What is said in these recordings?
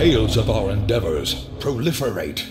tales of our endeavors proliferate.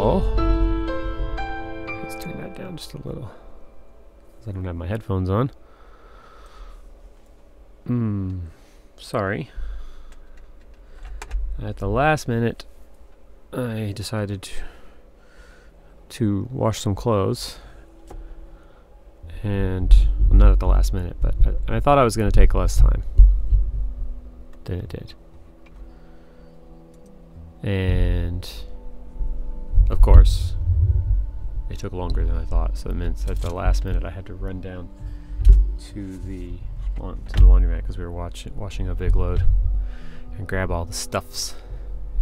So let's turn that down just a little, because I don't have my headphones on. Sorry. At the last minute, I decided to wash some clothes. And, well, not at the last minute, but I thought I was going to take less time than it did. And, of course, it took longer than I thought. So it meant at the last minute I had to run down to the laundromat because we were washing a big load and grab all the stuffs.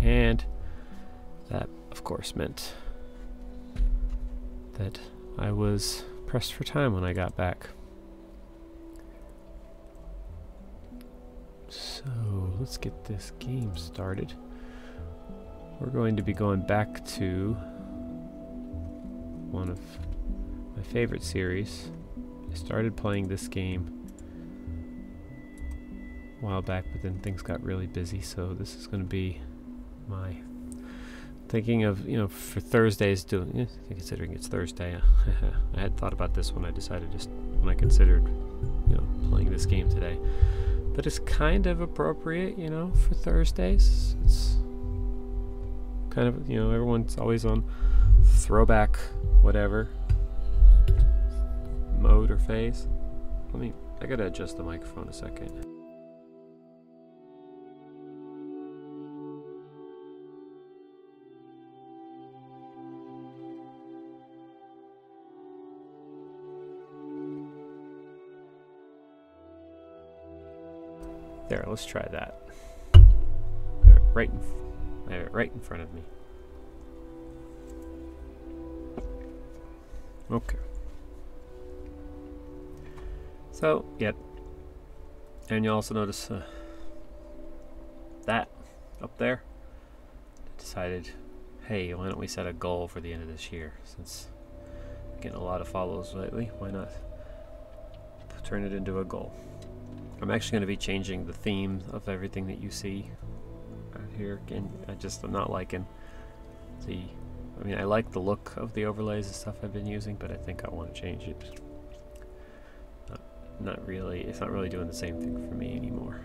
And that, of course, meant that I was pressed for time when I got back. So let's get this game started. We're going to be going back to one of my favorite series. I started playing this game a while back, but then things got really busy, so this is going to be my thinking of, for Thursdays, considering it's Thursday. I had thought about this when I considered, playing this game today. But it's kind of appropriate, for Thursdays. It's kind of, everyone's always on throwback, whatever, mode or phase. I gotta adjust the microphone a second. There, let's try that. Right in front of me. Okay. So, yep. And you also notice that up there. I decided, hey, why don't we set a goal for the end of this year? Since I'm getting a lot of follows lately, why not turn it into a goal? I'm actually going to be changing the theme of everything that you see out here. And I'm not liking I like the look of the overlays and stuff I've been using, but I think I want to change it. Not really, it's not really doing the same thing for me anymore.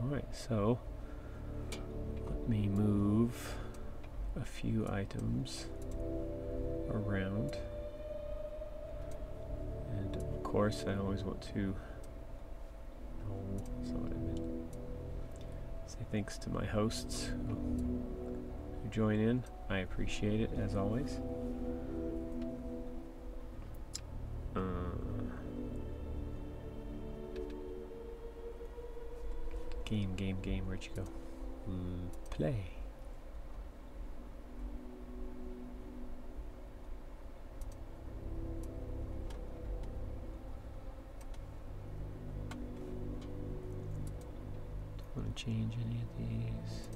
Alright, so let me move a few items around. And of course, I always want to say thanks to my hosts who join in. I appreciate it as always. Game, where'd you go? Play. Want to change any of these?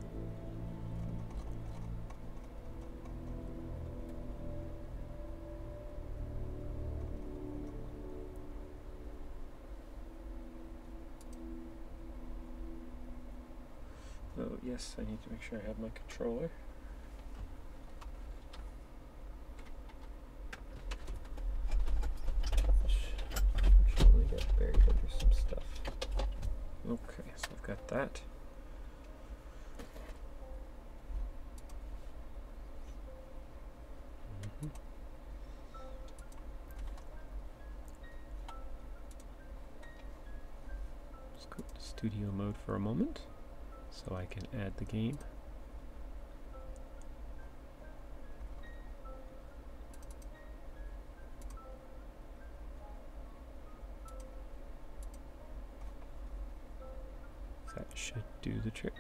Oh yes, I need to make sure I have my controller. Unfortunately got buried under some stuff. Okay, so I've got that. Let's go to studio mode for a moment so I can add the game. That should do the trick.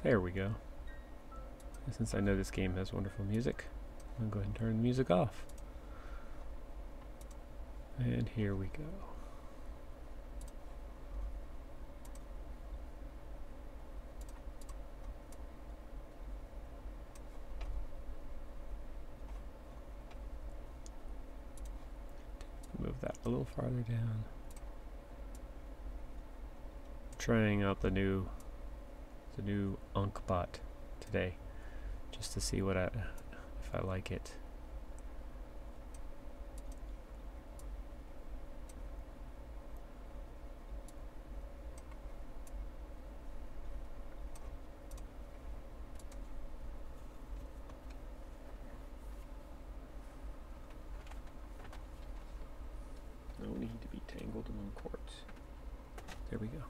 There we go. And since I know this game has wonderful music, I'm going to go ahead and turn the music off. And here we go. Move that a little farther down. trying out the new UncBot today, just to see if I like it. No need to be tangled among cords. There we go.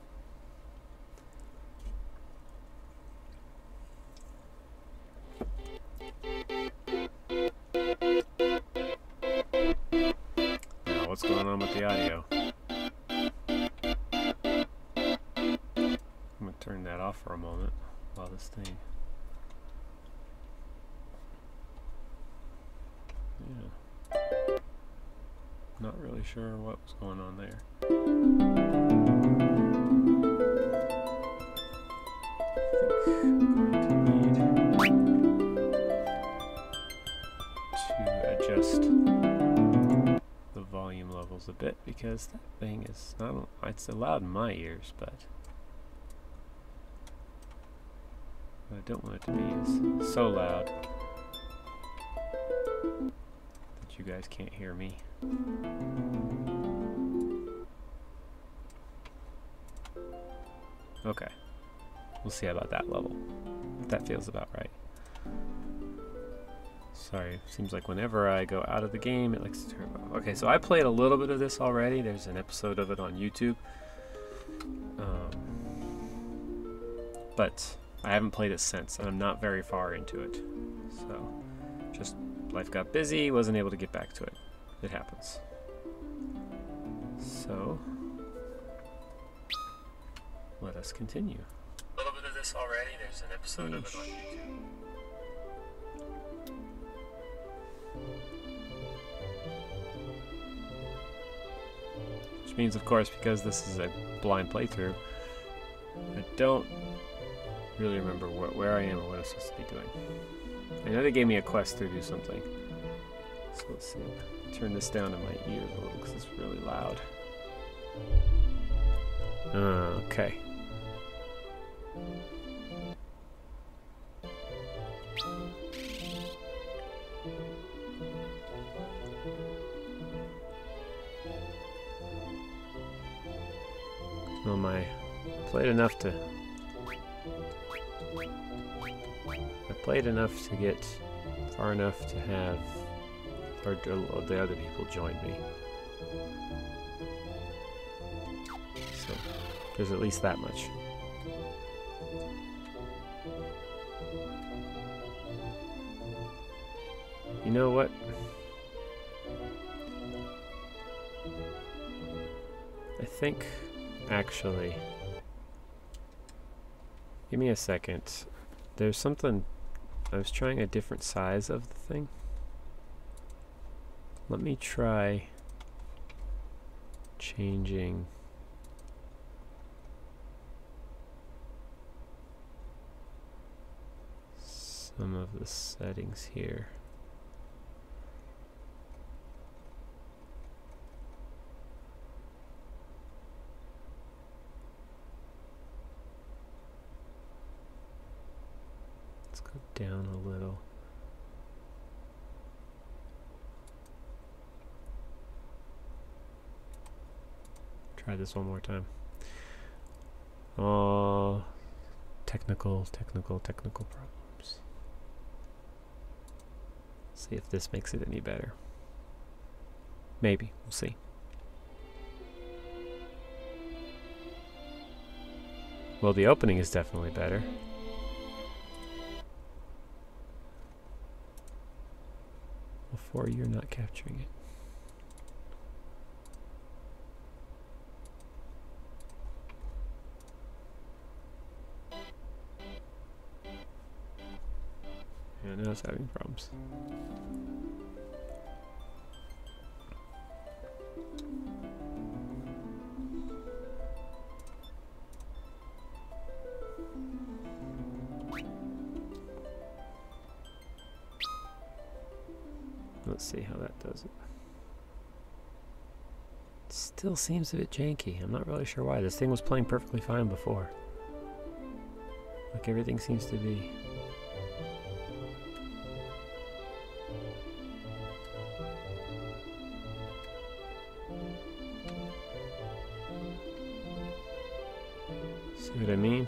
Now, what's going on with the audio? I'm gonna turn that off for a moment while this thing. Yeah. Not really sure what was going on there. I think I'm going to need to adjust the volume levels a bit, because that thing is not, it's loud in my ears, but I don't want it to be so loud that you guys can't hear me. Okay, we'll see about that level. That feels about right. Sorry, seems like whenever I go out of the game, it likes to turn off. Okay, so I played a little bit of this already. There's an episode of it on YouTube. But I haven't played it since, and I'm not very far into it. So, just life got busy, wasn't able to get back to it. It happens. So, let us continue. A little bit of this already. There's an episode of it on YouTube. Which means, of course, because this is a blind playthrough, I don't really remember where I am or what I'm supposed to be doing. I know they gave me a quest to do something. So let's see. Turn this down in my ears a little because it's really loud. Okay. Well, I played enough to get far enough to have the other people join me. So there's at least that much. You know what? I think, actually, give me a second. There's something, I was trying a different size of the thing. Let me try changing some of the settings here. Let's go down a little. Try this one more time. Oh, technical problems. See if this makes it any better. Maybe, we'll see. Well, the opening is definitely better. Before you're not capturing it. Yeah, now it's having problems. Let's see how that does it. It's Still seems a bit janky. I'm not really sure why. This thing was playing perfectly fine before. Like everything seems to be. See what I mean?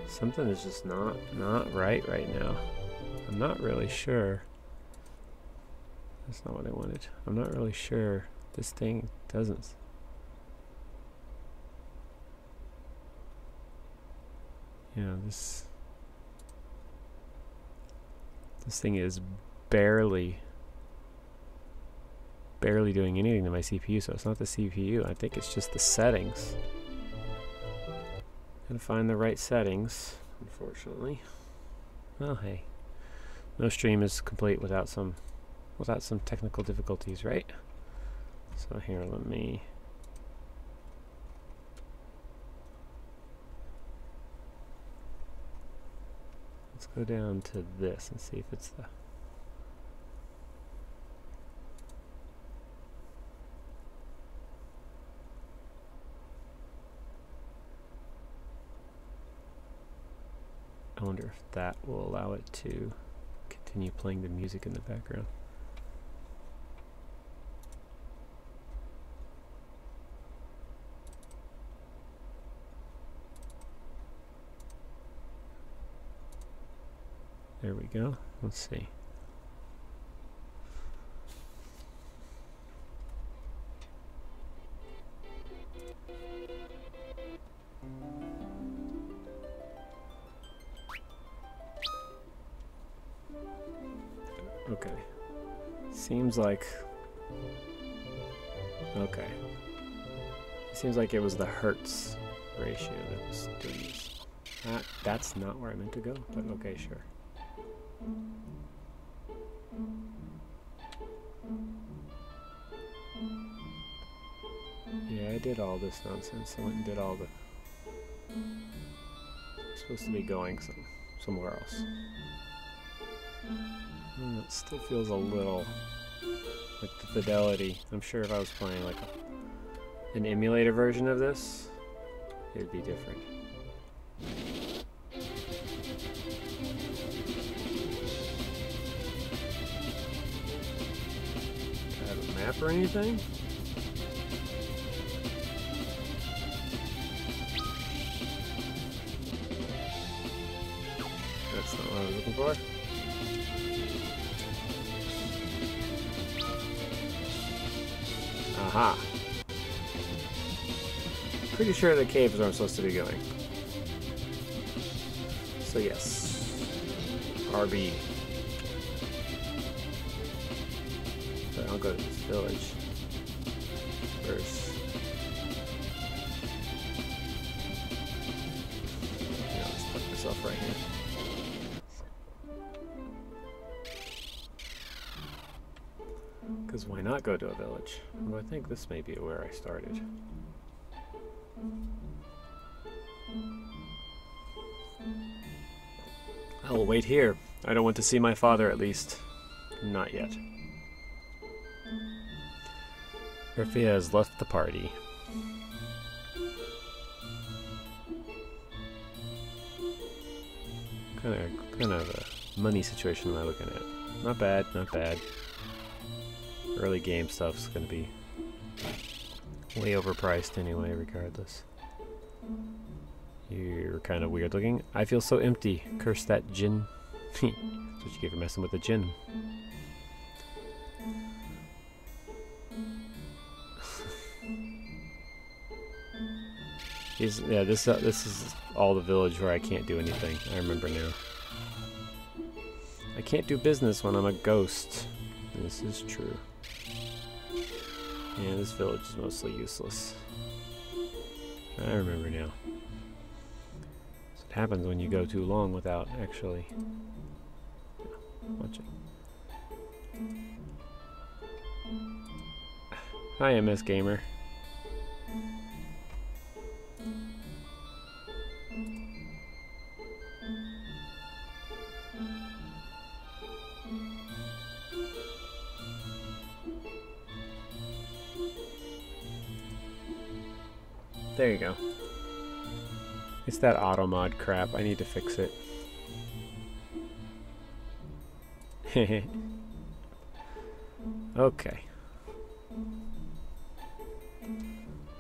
Something is just not right now. I'm not really sure. That's not what I wanted. I'm not really sure. This thing doesn't. Yeah, this thing is barely doing anything to my CPU, so it's not the CPU. I think it's just the settings. Gotta find the right settings, unfortunately. Well, hey. No stream is complete without some technical difficulties, right? So here, let's go down to this and see if it's the. I wonder if that will allow it to continue playing the music in the background. There we go. Let's see. Okay. Seems like... Okay. Seems like it was the hertz ratio that was doing this. That's not where I meant to go, but okay, sure. Yeah, I did all this nonsense. I went and did all the... It's supposed to be going somewhere else. It still feels a little like the fidelity. I'm sure if I was playing like an emulator version of this, it'd be different. Do I have a map or anything? That's not what I was looking for. Aha. Pretty sure the cave is where I'm supposed to be going. So yes. RB. But I'll go to this village first. Yeah, I'll just put myself right here. Because why not go to a village? Well, I think this may be where I started. I'll wait here. I don't want to see my father, at least. Not yet. Raphia has left the party. Kind of a money situation am I looking at? Not bad, not bad. Early game stuff's gonna be way overpriced anyway, regardless. You're kind of weird looking. I feel so empty. Curse that djinn. That's what you get for messing with the djinn. Yeah, this is all the village where I can't do anything. I remember now. I can't do business when I'm a ghost. This is true. Yeah, this village is mostly useless. I remember now. That's what happens when you go too long without actually watching. Hi, MS Gamer. There you go. It's that auto mod crap. I need to fix it. Okay.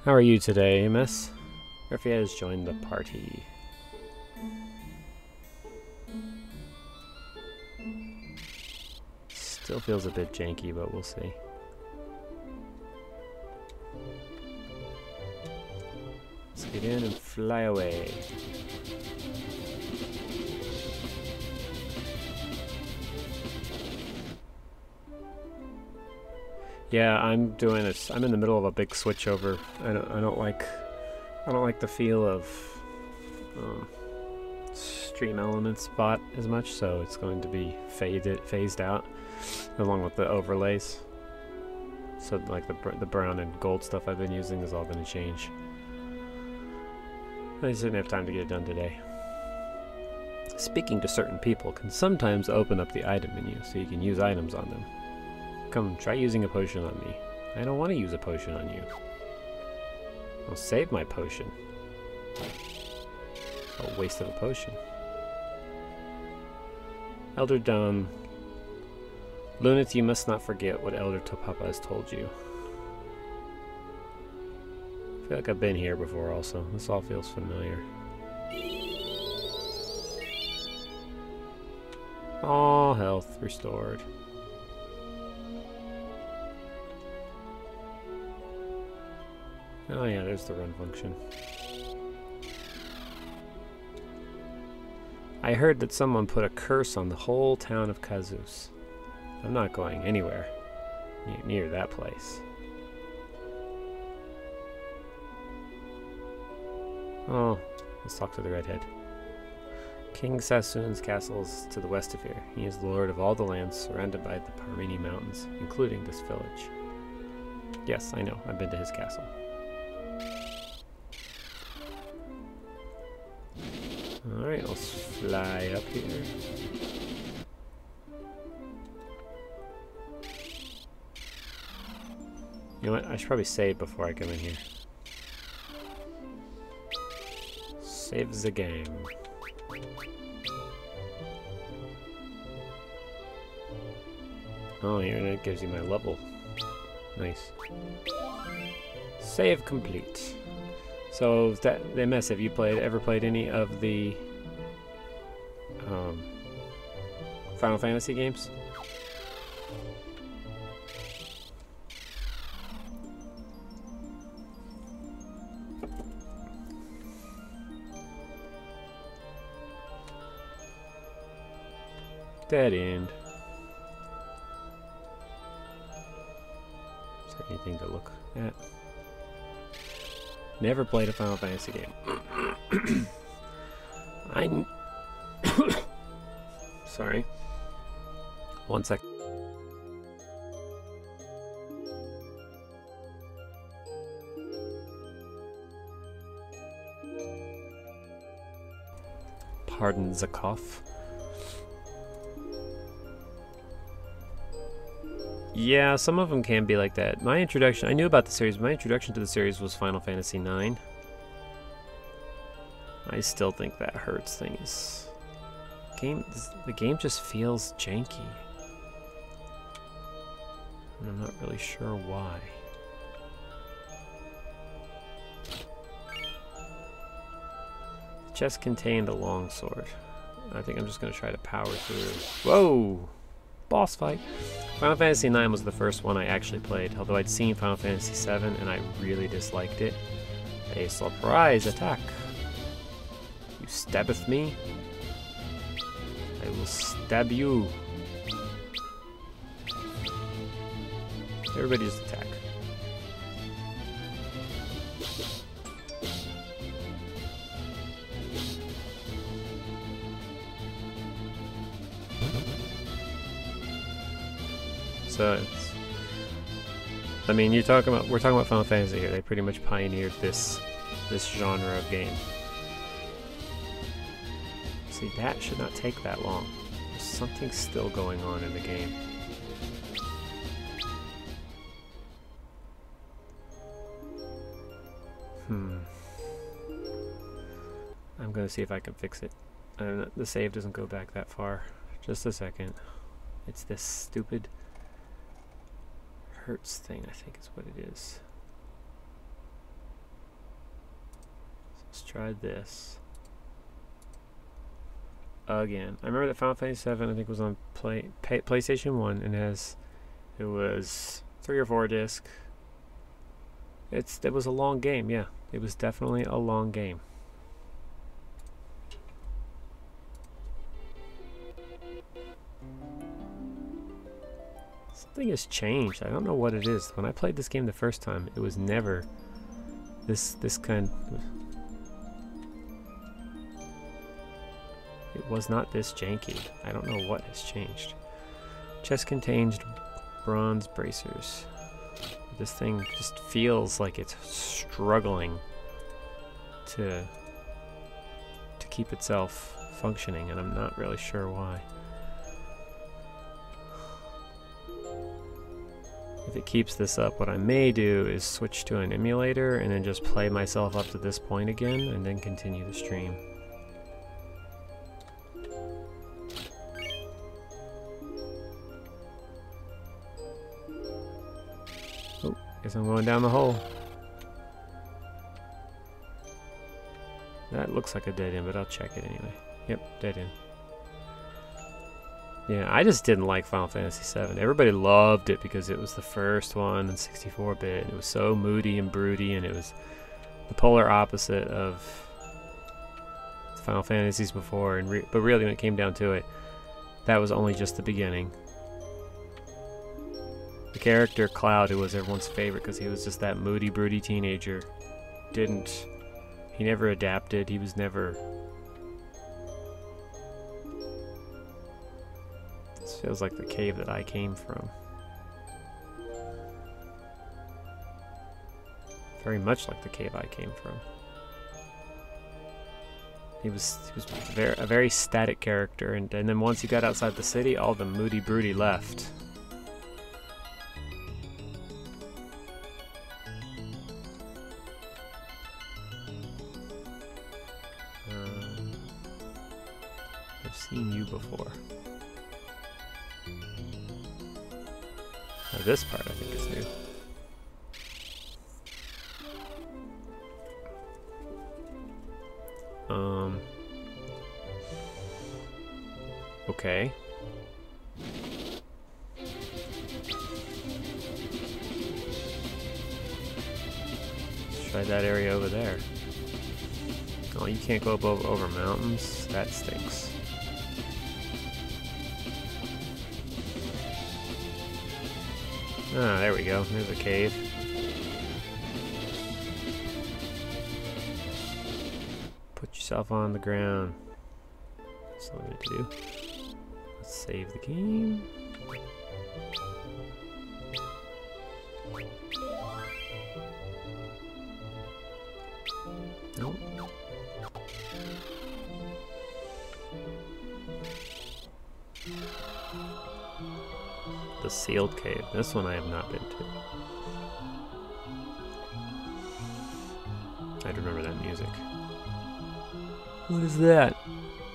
How are you today, Amos? Murphy has joined the party. Still feels a bit janky, but we'll see. Let's get in and fly away. Yeah, I'm doing this. I'm in the middle of a big switchover. I don't like the feel of Stream Elements bot as much, so it's going to be phased out along with the overlays. So like the brown and gold stuff I've been using is all going to change. I just didn't have time to get it done today. Speaking to certain people can sometimes open up the item menu so you can use items on them. Come, try using a potion on me. I don't want to use a potion on you. I'll save my potion. A waste of a potion. Elder Dawn. Lunith, you must not forget what Elder Topapa has told you. I feel like I've been here before also. This all feels familiar. All health restored. Oh yeah, there's the run function. I heard that someone put a curse on the whole town of Kazus. I'm not going anywhere near that place. Oh, let's talk to the redhead. King Sassoon's castle is to the west of here. He is lord of all the lands surrounded by the Parmeni Mountains, including this village. Yes, I know. I've been to his castle. Alright, let's fly up here. You know what? I should probably save before I come in here. Save the game. Oh, here it gives you my level. Nice. Save complete. So, that MS, have you ever played any of the Final Fantasy games? Dead end. Is there anything to look at? Never played a Final Fantasy game. I'm sorry. One sec. Pardon the cough. Yeah, some of them can be like that. My introduction, I knew about the series, but my introduction to the series was Final Fantasy IX. I still think that hurts things. The game just feels janky. And I'm not really sure why. The chest contained a longsword. I think I'm just going to try to power through. Whoa! Boss fight. Final Fantasy IX was the first one I actually played, although I'd seen Final Fantasy VII and I really disliked it. A surprise attack. You stabbeth me, I will stab you. Everybody just attack. So it's, I mean, we're talking about Final Fantasy here. They pretty much pioneered this genre of game. See, that should not take that long. There's something still going on in the game. I'm gonna see if I can fix it. The save doesn't go back that far. Just a second. It's this stupid Hertz thing, I think is what it is. So let's try this again. I remember that Final Fantasy VII, I think, was on PlayStation 1, and it was 3 or 4 disc. It was a long game, yeah. It was definitely a long game. Something has changed. I don't know what it is. When I played this game the first time, it was never this kind. It was not this janky. I don't know what has changed. Chest contained bronze bracers. This thing just feels like it's struggling to keep itself functioning, and I'm not really sure why. If it keeps this up, what I may do is switch to an emulator and then just play myself up to this point again and then continue the stream. Oh, guess I'm going down the hole. That looks like a dead end, but I'll check it anyway. Yep, dead end. Yeah, I just didn't like Final Fantasy VII. Everybody loved it because it was the first one in 64-bit. It was so moody and broody, and it was the polar opposite of the Final Fantasies before. But really, when it came down to it, that was only just the beginning. The character Cloud, who was everyone's favorite because he was just that moody, broody teenager, he never adapted. He was never... Feels like the cave that I came from. Very much like the cave I came from. He was a very static character, and then once he got outside the city, all the moody broody left. I've seen you before. Now this part I think is new. Okay. Let's try that area over there. Oh, you can't go up over mountains? That stinks. Ah, there we go. There's a cave. Put yourself on the ground. That's what I'm going to do. Let's save the game. Nope. The sealed cave. This one I have not been to. I remember that music. What is that?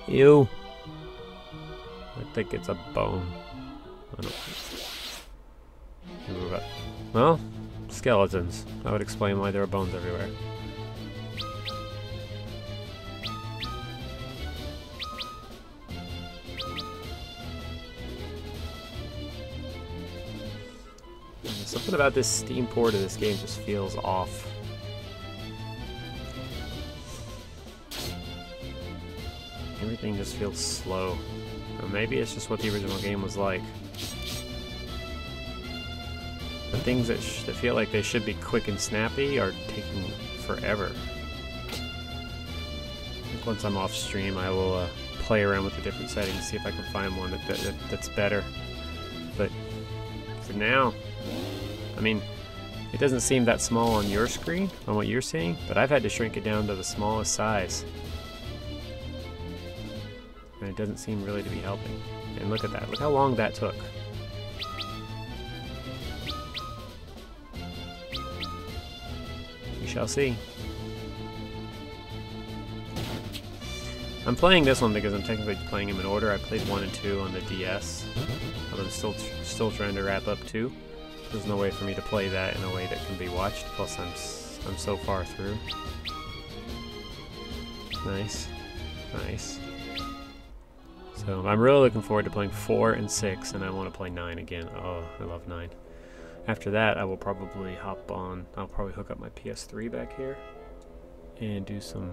Ew. I think it's a bone. I don't think. Well, skeletons. I would explain why there are bones everywhere. Something about this Steam port of this game just feels off. Everything just feels slow. Or maybe it's just what the original game was like. The things that feel like they should be quick and snappy are taking forever. I think once I'm off stream, I will play around with the different settings, see if I can find one that's better. But for now, I mean, it doesn't seem that small on your screen, on what you're seeing, but I've had to shrink it down to the smallest size. And it doesn't seem really to be helping. And look at that. Look how long that took. We shall see. I'm playing this one because I'm technically playing them in order. I played 1 and 2 on the DS, but I'm still trying to wrap up 2. There's no way for me to play that in a way that can be watched. Plus, I'm so far through. Nice, nice. So I'm really looking forward to playing 4 and 6, and I want to play 9 again. Oh, I love 9. After that, I will probably hop on. I'll probably hook up my PS3 back here and do some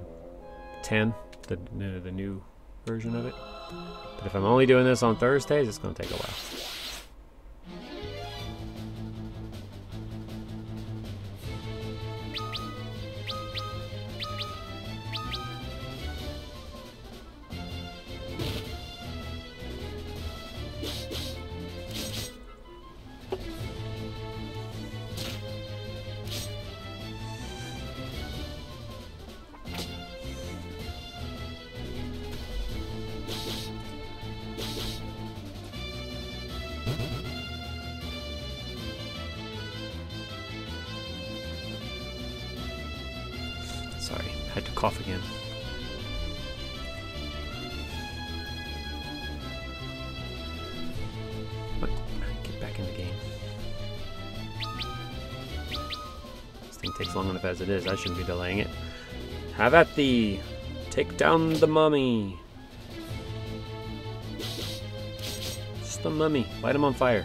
10, the new version of it. But if I'm only doing this on Thursdays, it's going to take a while. Sorry, had to cough again. What? Get back in the game. This thing takes long enough as it is. I shouldn't be delaying it. Have at thee! Take down the mummy! Just the mummy. Light him on fire.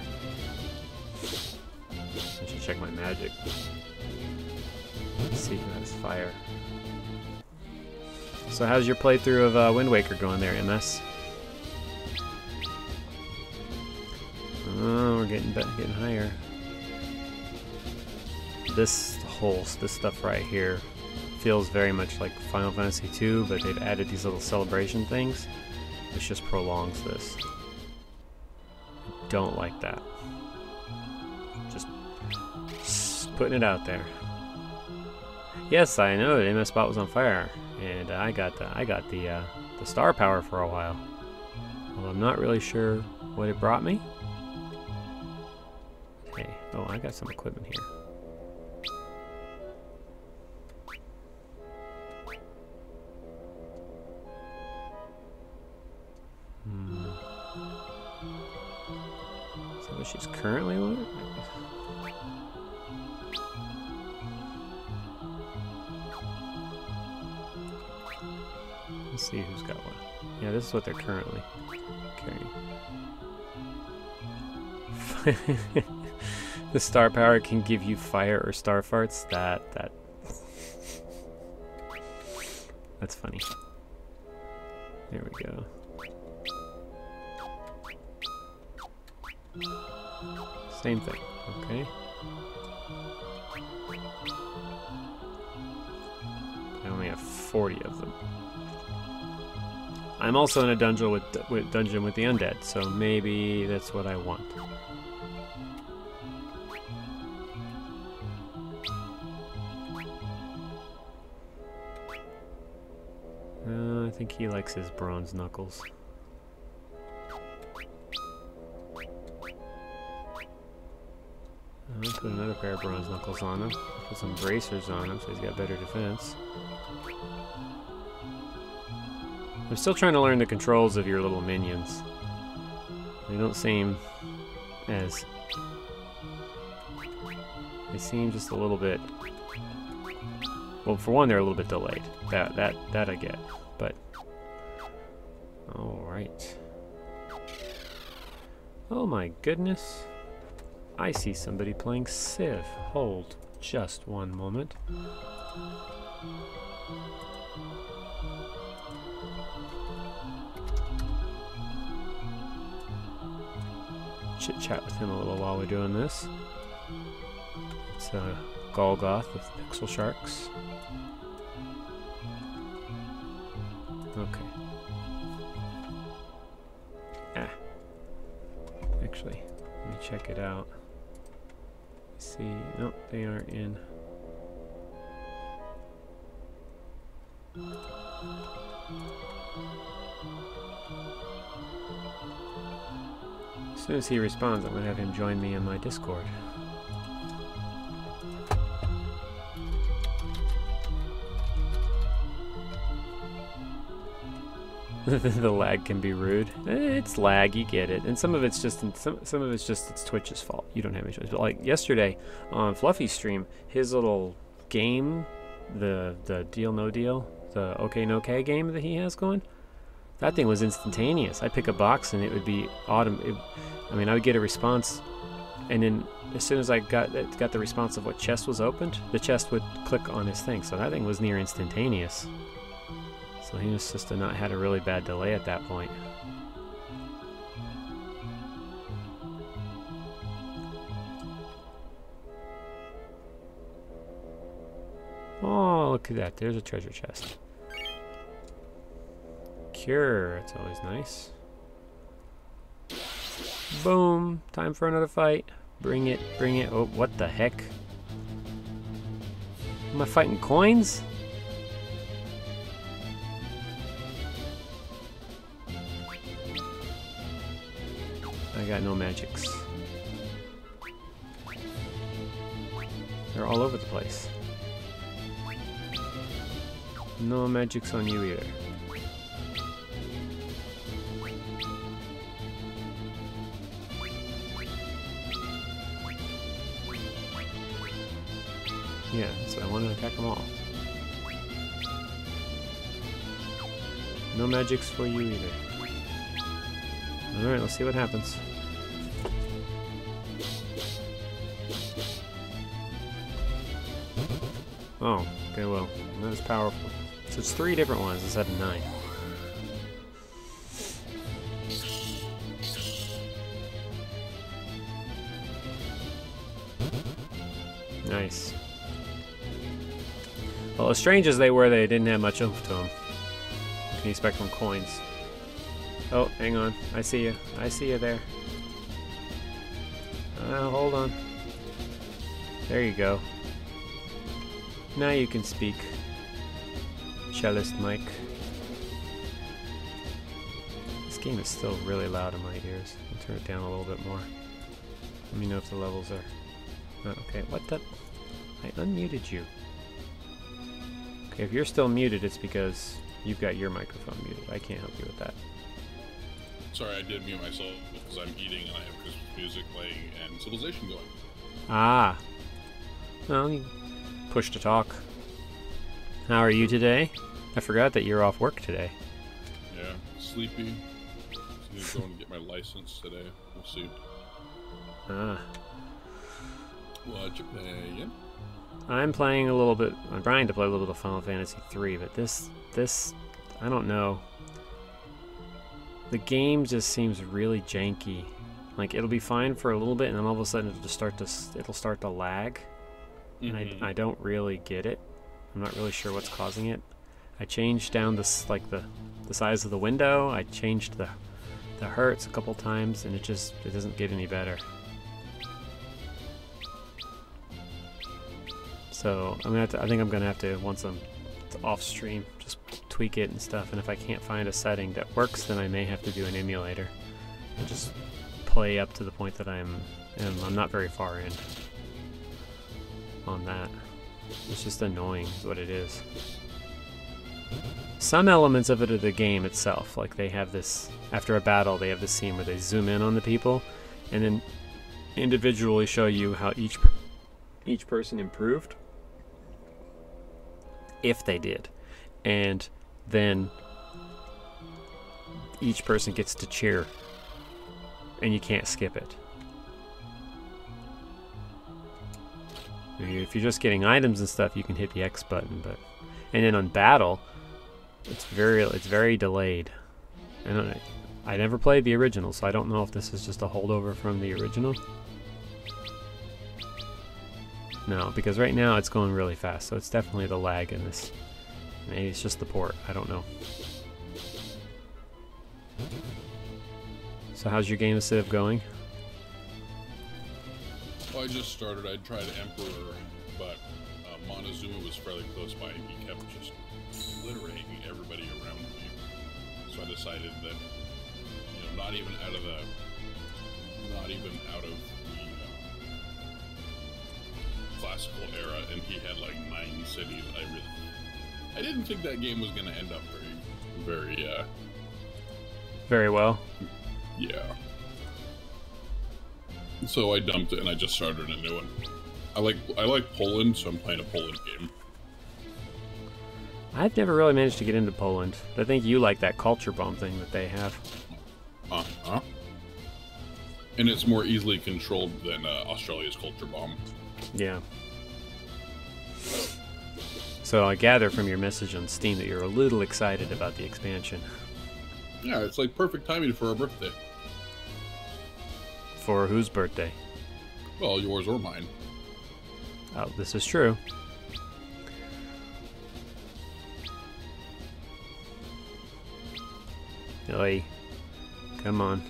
I should check my magic. Let's see who has fire. So how's your playthrough of Wind Waker going there, MS? Oh, we're getting higher. This stuff right here feels very much like Final Fantasy II, but they've added these little celebration things, which just prolongs this. I don't like that. Just putting it out there. Yes, I know MS Bot was on fire, and I got the star power for a while. Well, I'm not really sure what it brought me. Okay. Oh, I got some equipment here. Is that what she's currently with? Let's see who's got what. Yeah, this is what they're currently carrying. The star power can give you fire or star farts. That's funny. There we go. Same thing. Okay. I only have 40 of them. I'm also in a dungeon with the undead, so maybe that's what I want. I think he likes his bronze knuckles. I'll put another pair of bronze knuckles on him. Put some bracers on him so he's got better defense. I'm still trying to learn the controls of your little minions. They don't seem as... They seem just a little bit... Well, for one, they're a little bit delayed. That I get. But... Alright. Oh my goodness. I see somebody playing Civ. Hold just one moment. Chit-chat with him a little while we're doing this. It's Golgoth with Pixel Sharks. Okay. Actually, let me check it out. See, nope, they aren't in. As soon as he responds, I'm going to have him join me in my Discord. The lag can be rude. It's lag, you get it. And some of it's just it's Twitch's fault. You don't have any choice. But like yesterday on Fluffy's stream, his little game, the Deal No Deal, the OK No K game that he has going, that thing was instantaneous. I'd pick a box and it would be I would get a response, and then as soon as I got the response of what chest was opened, the chest would click on his thing. So that thing was near instantaneous. So he was just not had a really bad delay at that point. Oh, look at that. There's a treasure chest. Cure. That's always nice. Boom. Time for another fight. Bring it. Bring it. Oh, what the heck? Am I fighting coins? I got no magics. They're all over the place. No magics on you either. Yeah, so I want to attack them all. No magics for you either. Alright, let's see what happens. Oh, okay, well, not as powerful. So it's 3 different ones instead of 9. Nice. Well, as strange as they were, they didn't have much oomph to them. What can you expect from coins? Oh, hang on. I see you. I see you there. Hold on. There you go. Now you can speak. Cellist Mike. This game is still really loud in my ears. I'll turn it down a little bit more. Let me know if the levels are... Oh, okay, what the... I unmuted you. Okay, if you're still muted, it's because you've got your microphone muted. I can't help you with that. Sorry, I did mute myself because I'm eating and I have Christmas music playing and Civilization going. Ah. Well, you push to talk. How are you today? I forgot that you're off work today. Yeah, sleepy. Just need to go and get my license today. We'll see. Ah. What you playing? I'm playing a little bit. I'm trying to play a little bit of Final Fantasy 3, but this, I don't know. The game just seems really janky. Like it'll be fine for a little bit, and then all of a sudden it'll start to lag, and I don't really get it. I'm not really sure what's causing it. I changed down this the size of the window. I changed the hertz a couple times, and it doesn't get any better. So I think I'm gonna have to, once I'm off stream, just tweak it and stuff. And if I can't find a setting that works, then I may have to do an emulator and just play up to the point that I'm not very far in on that. It's just annoying is what it is. Some elements of it are the game itself, like they have this, after a battle they have this scene where they zoom in on the people and then individually show you how each person improved, if they did, and then each person gets to cheer and you can't skip it. If you're just getting items and stuff, you can hit the X button, and then on battle it's very delayed. I never played the original, so I don't know if this is just a holdover from the original. No, because right now it's going really fast, so it's definitely the lag in this. Maybe it's just the port, I don't know. So how's your game of Civ going? Well, I just started. I tried Emperor, but Montezuma was fairly close by, and he kept just obliterating everybody around me. So I decided that, not even out of the classical era, and he had like 9 cities. I didn't think that game was going to end up very very well. Yeah. So I dumped it and I just started a new one. I like Poland, so I'm playing a Poland game. I've never really managed to get into Poland, but I think you like that culture bomb thing that they have. Uh-huh. And it's more easily controlled than Australia's culture bomb. Yeah. So I gather from your message on Steam that you're a little excited about the expansion. Yeah, it's like perfect timing for our birthday. For whose birthday? Well, yours or mine. Oh, this is true. Oi. Come on.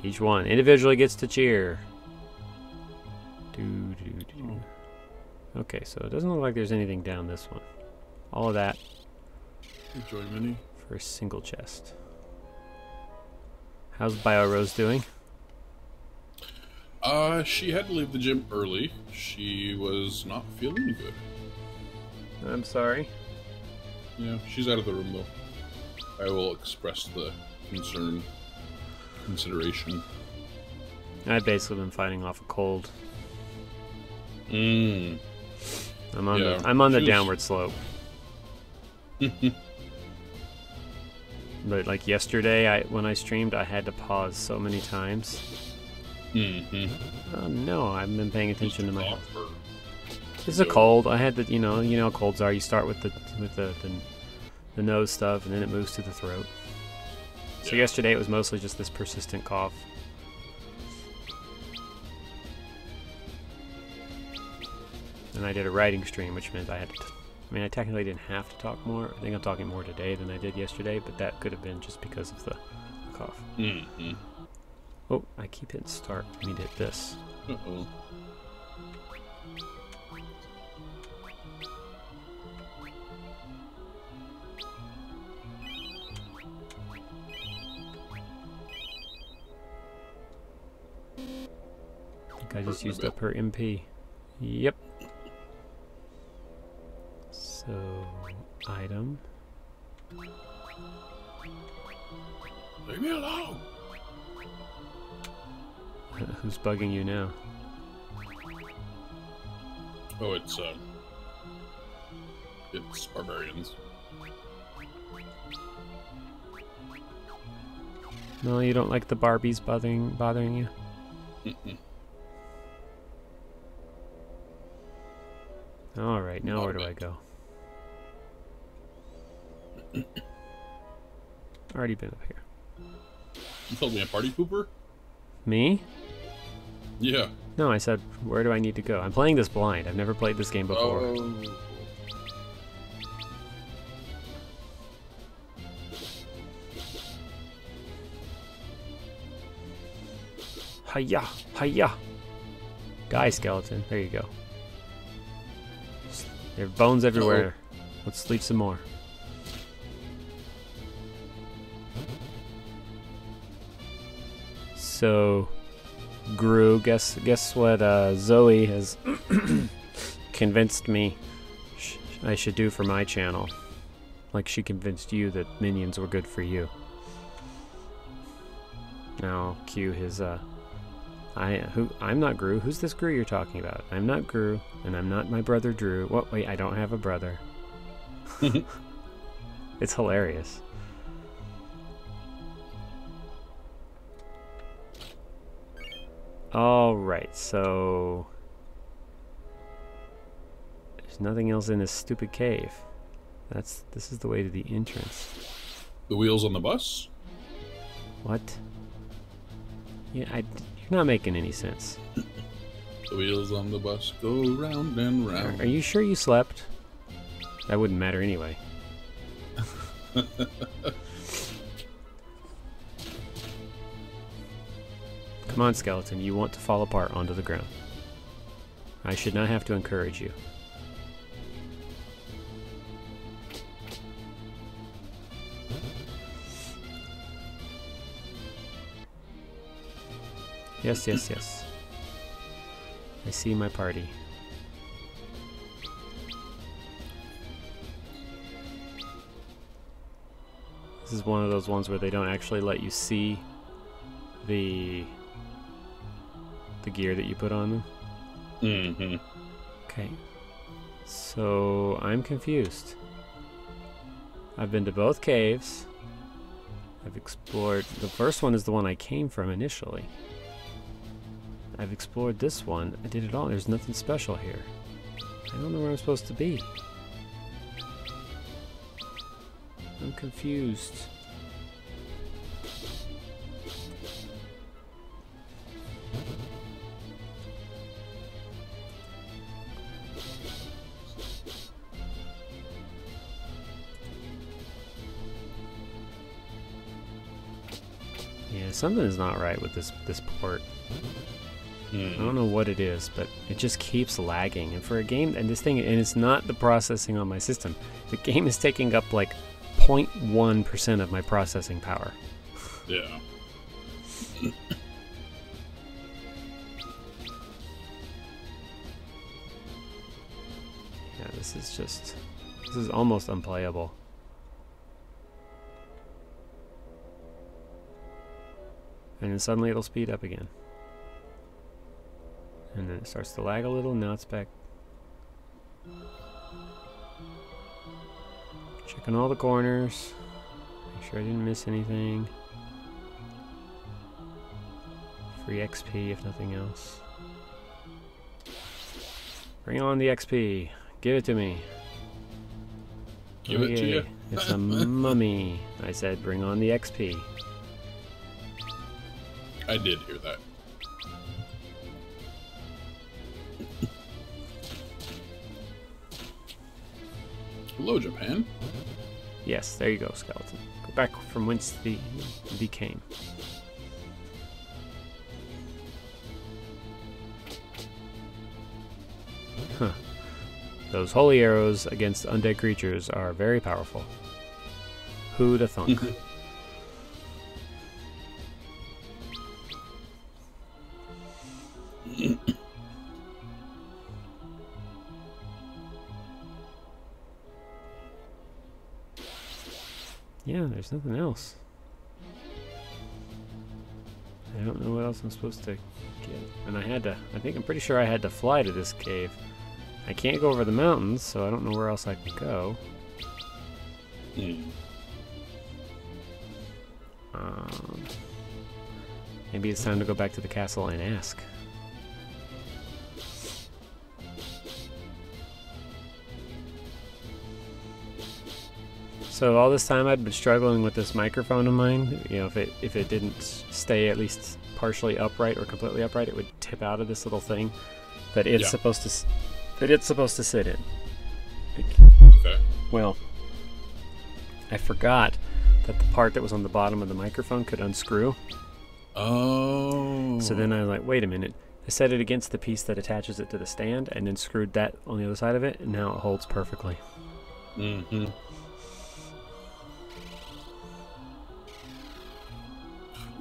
Each one individually gets to cheer. Okay, so it doesn't look like there's anything down this one. All of that Enjoy mini. for a single chest. How's Bio Rose doing? She had to leave the gym early. She was not feeling good. I'm sorry. Yeah, she's out of the room though. I will express the consideration. I've basically been fighting off a cold. Mm. I'm on Yeah, the she was- downward slope. But like yesterday, when I streamed, I had to pause so many times. Mm-hmm. Oh no, I haven't been paying attention to my health. Or- It's a cold. I had to, you know how colds are. You start with the nose stuff, and then it moves to the throat. So Yeah. yesterday it was mostly just this persistent cough. And I did a writing stream, which meant I had to. I mean, I technically didn't have to talk more. I think I'm talking more today than I did yesterday, but that could have been just because of the cough. Mm-hmm. Oh, I keep hitting start. I need to hit this. Uh-oh. I think I just used up her MP. Yep. So, item. Leave me alone. Who's bugging you now? Oh, it's barbarians. No, you don't like the Barbies bothering you? Mm-mm. Alright, now Not where a do I bit. go? Already been up here. You told me a party pooper? Me? Yeah. No, I said, where do I need to go? I'm playing this blind. I've never played this game before. Oh. Hiya! Hiya! Guy skeleton. There you go. There are bones everywhere. Let's sleep some more. So, Gru, guess what Zoe has convinced me I should do for my channel. Like she convinced you that minions were good for you. Now, cue his I'm not Gru. Who's this Gru you're talking about? I'm not Gru, and I'm not my brother Drew. What? Wait, I don't have a brother. It's hilarious. Alright, so there's nothing else in this stupid cave. This is the way to the entrance. The wheels on the bus? What? Yeah, you're not making any sense. The wheels on the bus go round and round. Are you sure you slept? That wouldn't matter anyway. Come on, skeleton. You want to fall apart onto the ground. I should not have to encourage you. Yes, yes, yes. I see my party. This is one of those ones where they don't actually let you see the gear that you put on them. Mm-hmm. Okay. So I'm confused. I've been to both caves. I've explored... The first one is the one I came from initially. I've explored this one. I did it all. There's nothing special here. I don't know where I'm supposed to be. I'm confused. Yeah, something is not right with this port. I don't know what it is, but it just keeps lagging. And for a game, and it's not the processing on my system. The game is taking up like 0.1% of my processing power. Yeah. Yeah, this is almost unplayable. And then suddenly it'll speed up again. And then it starts to lag a little, now it's back. Checking all the corners. Make sure I didn't miss anything. Free XP if nothing else. Bring on the XP. Give it to me. Give it to you? It's a mummy. I said bring on the XP. I did hear that. Hello, Japan. Yes, there you go, skeleton. Go back from whence thee came. Huh. Those holy arrows against undead creatures are very powerful. Who'da thunk? Yeah, there's nothing else. I don't know what else I'm supposed to get. And I think I'm pretty sure I had to fly to this cave. I can't go over the mountains, so I don't know where else I can go. Maybe it's time to go back to the castle and ask. So all this time I'd been struggling with this microphone of mine. You know, if it didn't stay at least partially upright or completely upright, it would tip out of this little thing that it's supposed to sit in. Okay. Well, I forgot that the part that was on the bottom of the microphone could unscrew. Oh. So then I was like, wait a minute. I set it against the piece that attaches it to the stand and then screwed that on the other side of it, and now it holds perfectly. Mm-hmm.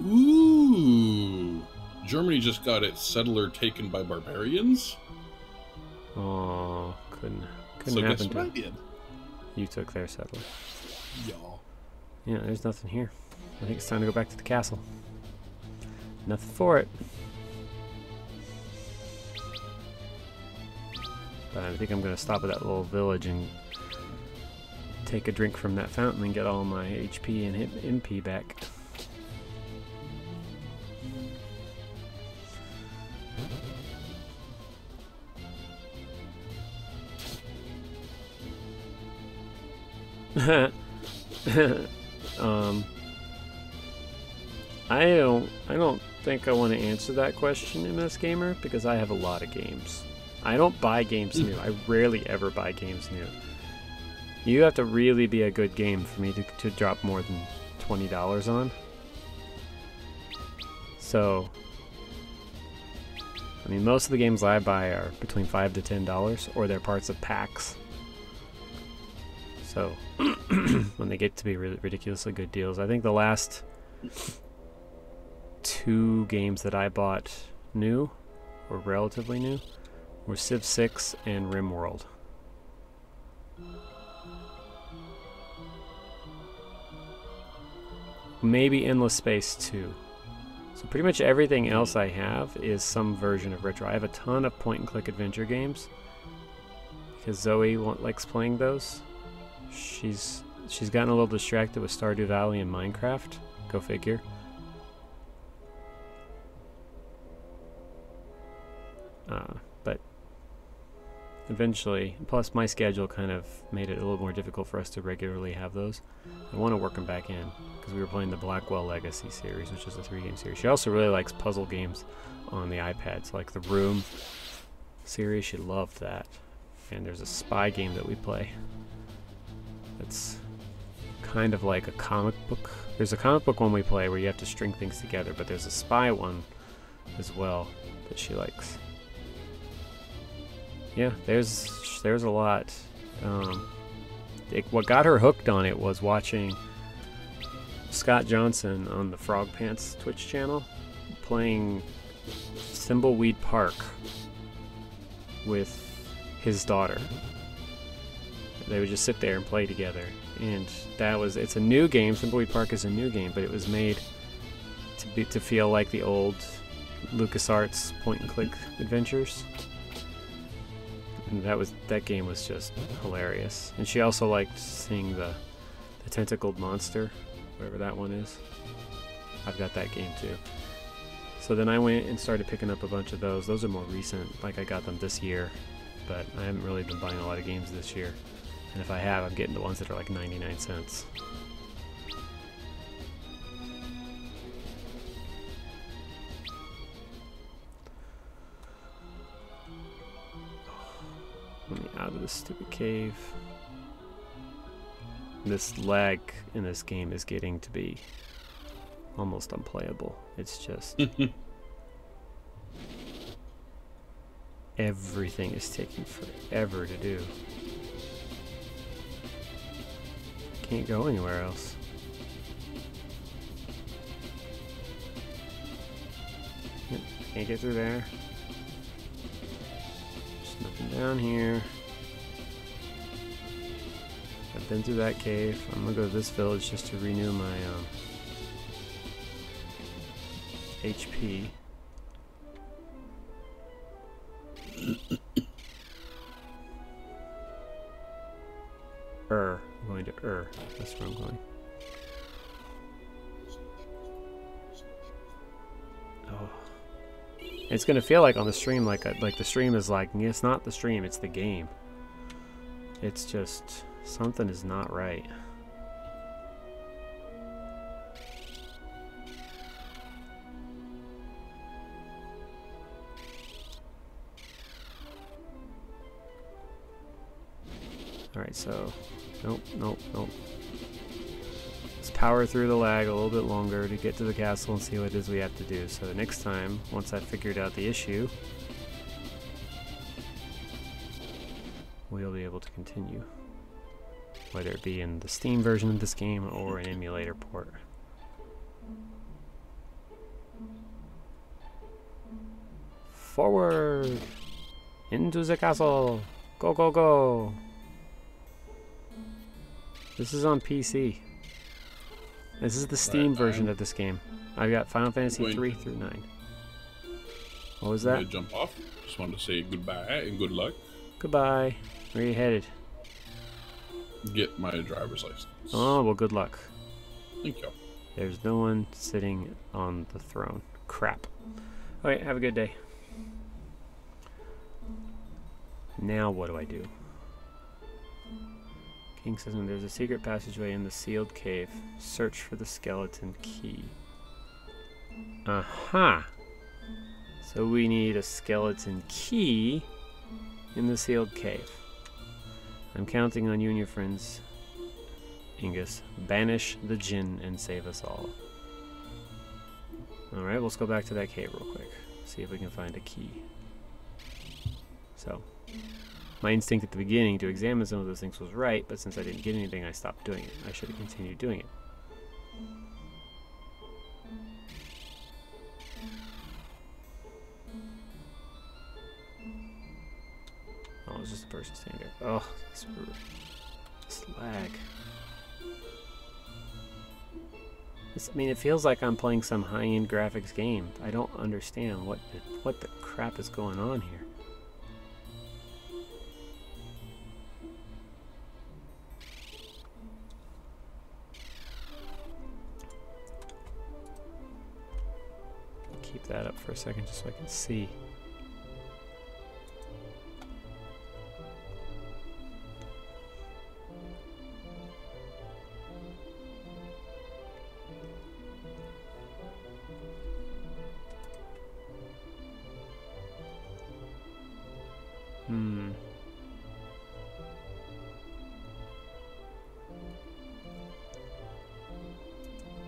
Ooh. Germany just got its settler taken by barbarians? Oh, couldn't So guess happen what to I did? you. Took their settler. Y'all. Yeah, there's nothing here. I think it's time to go back to the castle. Nothing for it. But I think I'm going to stop at that little village and take a drink from that fountain and get all my HP and MP back. I don't think I want to answer that question, MS Gamer, because I have a lot of games. I don't buy games new. I rarely ever buy games new. You have to really be a good game for me to drop more than $20 on. So, I mean, most of the games I buy are between $5 to $10, or they're parts of packs. So, when they get to be really ridiculously good deals, I think the last 2 games that I bought new, or relatively new, were Civ 6 and RimWorld. maybe Endless Space 2. So pretty much everything else I have is some version of retro. I have a ton of point-and-click adventure games because Zoe likes playing those. She's gotten a little distracted with Stardew Valley and Minecraft. Go figure. But eventually, plus my schedule kind of made it a little more difficult for us to regularly have those. I want to work them back in because we were playing the Blackwell Legacy series, which is a 3-game series. She also really likes puzzle games on the iPads, like the Room series. She loved that. And there's a spy game that we play. It's kind of like a comic book. There's a comic book one we play where you have to string things together, but there's a spy one as well that she likes. Yeah, there's a lot. What got her hooked on it was watching Scott Johnson on the Frog Pants Twitch channel playing Thimbleweed Park with his daughter. They would just sit there and play together, and it's a new game. Thimbleweed Park is a new game, but it was made to feel like the old LucasArts point-and-click adventures. And that game was just hilarious. And she also liked seeing the Tentacled Monster, whatever that one is. I've got that game too. So then I went and started picking up a bunch of those. Those are more recent, like I got them this year, but I haven't really been buying a lot of games this year. And if I have, I'm getting the ones that are like 99 cents. Let me out of this stupid cave. This lag in this game is getting to be almost unplayable. It's just everything is taking forever to do. Can't go anywhere else. Yep, can't get through there. There's nothing down here. I've been through that cave. I'm gonna go to this village just to renew my HP. I'm going to That's where I'm going. Oh. It's gonna feel like on the stream like the stream is like, it's not the stream, it's the game. It's just something is not right. Alright, so nope. Let's power through the lag a little bit longer to get to the castle and see what it is we have to do. So next time, once I've figured out the issue, we'll be able to continue. Whether it be in the Steam version of this game or an emulator port. Forward! Into the castle! Go, go, go! This is on PC. This is the Steam version of this game. I've got Final Fantasy 3 through 9. What was that? Jump off. Just wanted to say goodbye and good luck. Goodbye. Where are you headed? Get my driver's license. Oh, well, good luck. Thank you. There's no one sitting on the throne. Crap. Alright, have a good day. Now what do I do? King says there's a secret passageway in the sealed cave. Search for the skeleton key. Aha! So we need a skeleton key in the sealed cave. I'm counting on you and your friends, Ingus. Banish the Jinn and save us all. Alright, let's go back to that cave real quick. See if we can find a key. So, my instinct at the beginning to examine some of those things was right, but since I didn't get anything, I stopped doing it. I should have continued doing it. Oh, it's just a person standing there. Oh, this lag. I mean, it feels like I'm playing some high-end graphics game. I don't understand what the crap is going on here. Keep that up for a second just so I can see.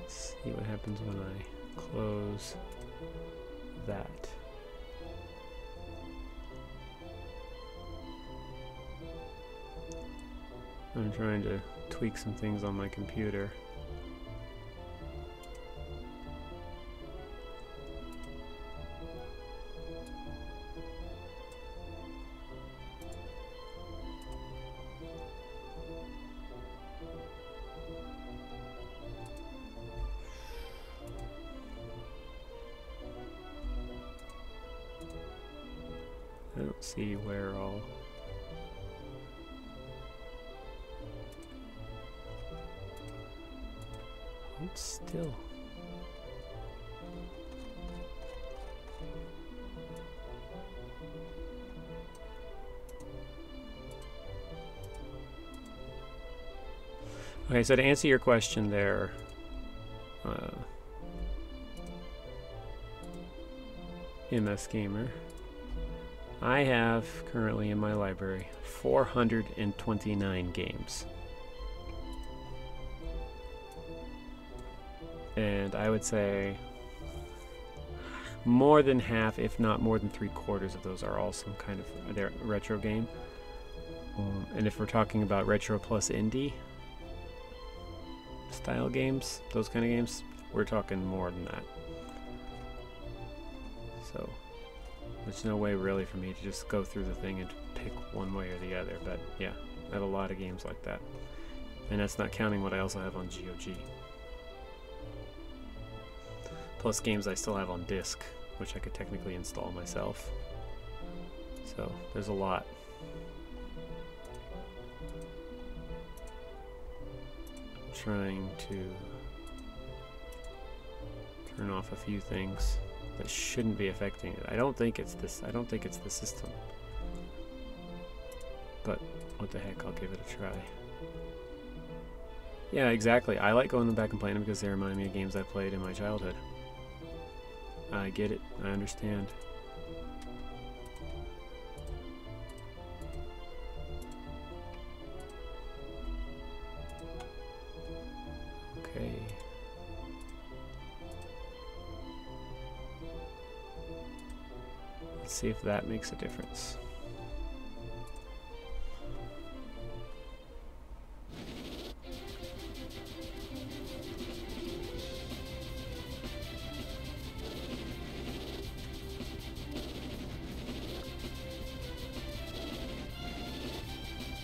Let's see what happens when I close that. I'm trying to tweak some things on my computer. I don't see where all... Hold still. Okay, so to answer your question there, MS Gamer, I have currently in my library 429 games. And I would say more than half, if not more than 3/4 of those are all some kind of retro game. And if we're talking about retro plus indie style games, those kind of games, we're talking more than that. So there's no way really for me to just go through the thing and pick one way or the other. But yeah, I have a lot of games like that. And that's not counting what I also have on GOG. Plus games I still have on disc, which I could technically install myself. So there's a lot. I'm trying to turn off a few things that shouldn't be affecting it. I don't think it's this. I don't think it's the system. But what the heck, I'll give it a try. Yeah, exactly. I like going back and playing them because they remind me of games I played in my childhood. I get it. I understand. Okay. Let's see if that makes a difference.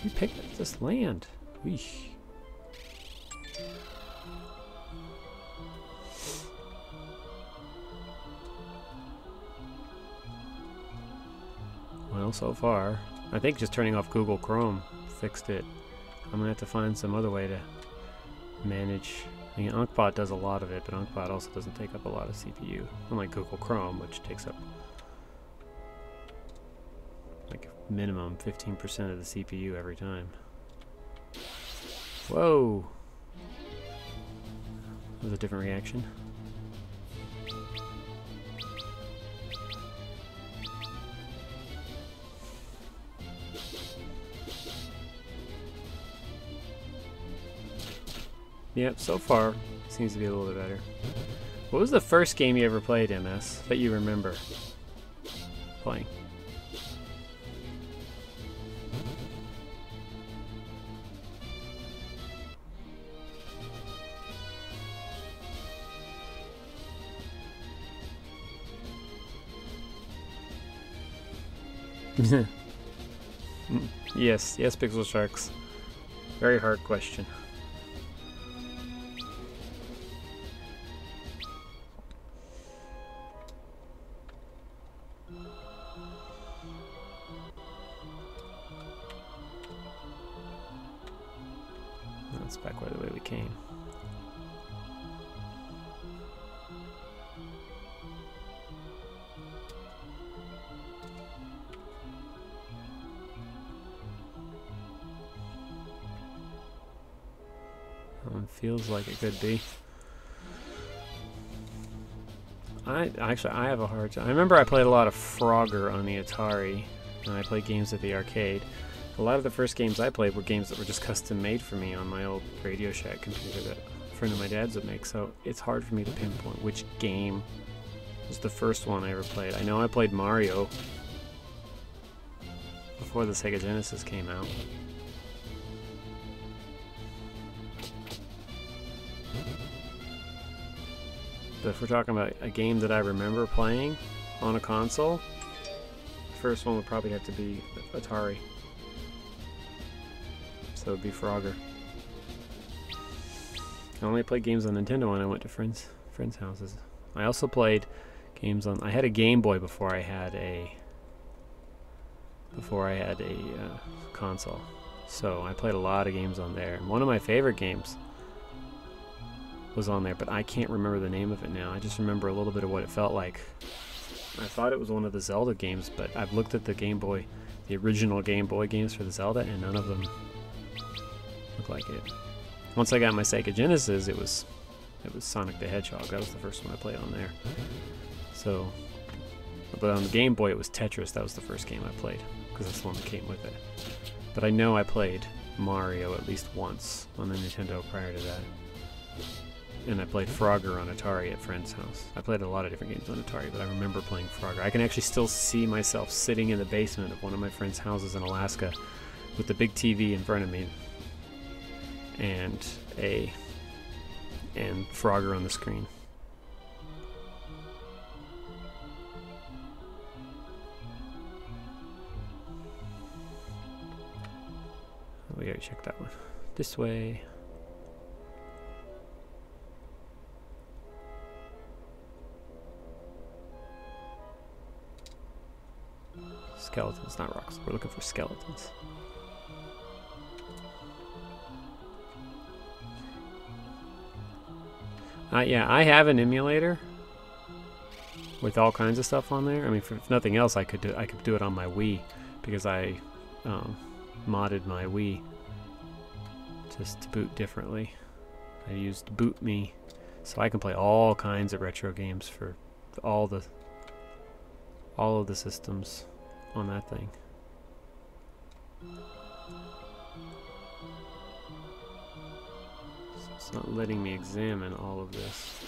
You picked up this land. Weesh. Well, so far, I think just turning off Google Chrome fixed it. I'm gonna have to find some other way to manage. I mean, UncBot does a lot of it, but UncBot also doesn't take up a lot of CPU, unlike Google Chrome, which takes up like minimum 15% of the CPU every time. Whoa! That was a different reaction. Yep, so far seems to be a little bit better. What was the first game you ever played, MS, that you remember playing? Yes, Pixel Sharks. Very hard question. That's back the way we came. That one feels like it could be. I have a hard time. I remember I played a lot of Frogger on the Atari, and I played games at the arcade. A lot of the first games I played were games that were just custom made for me on my old Radio Shack computer that a friend of my dad's would make, so it's hard for me to pinpoint which game was the first one I ever played. I know I played Mario before the Sega Genesis came out. But if we're talking about a game that I remember playing on a console, the first one would probably have to be Atari. So it would be Frogger. I only played games on Nintendo when I went to friends' houses. I also played games on. I had a Game Boy before I had a console. So I played a lot of games on there. And one of my favorite games was on there, but I can't remember the name of it now. I just remember a little bit of what it felt like. I thought it was one of the Zelda games, but I've looked at the Game Boy, the original Game Boy games for the Zelda, and none of them look like it. Once I got my Sega Genesis, it was Sonic the Hedgehog. That was the first one I played on there. So, but on the Game Boy it was Tetris. That was the first game I played, because that's the one that came with it. But I know I played Mario at least once on the Nintendo prior to that. And I played Frogger on Atari at friend's house. I played a lot of different games on Atari, but I remember playing Frogger. I can actually still see myself sitting in the basement of one of my friend's houses in Alaska with the big TV in front of me and Frogger on the screen. We gotta check that one. This way. Skeletons, not rocks. We're looking for skeletons. Yeah, I have an emulator with all kinds of stuff on there. I mean, if nothing else, I could do it on my Wii, because I modded my Wii just to boot differently. I used BootMe, so I can play all kinds of retro games for all of the systems on that thing. So it's not letting me examine all of this.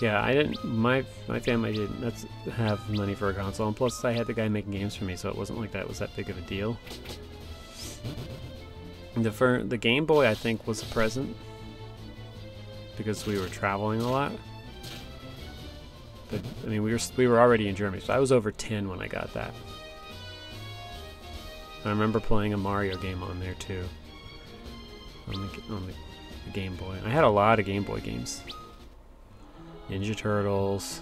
Yeah, I didn't. My family didn't have money for a console, and plus I had the guy making games for me, so it wasn't like that was that big of a deal. The Game Boy, I think, was a present because we were traveling a lot. But I mean, we were already in Germany, so I was over 10 when I got that. I remember playing a Mario game on there too, on the Game Boy. I had a lot of Game Boy games. Ninja Turtles.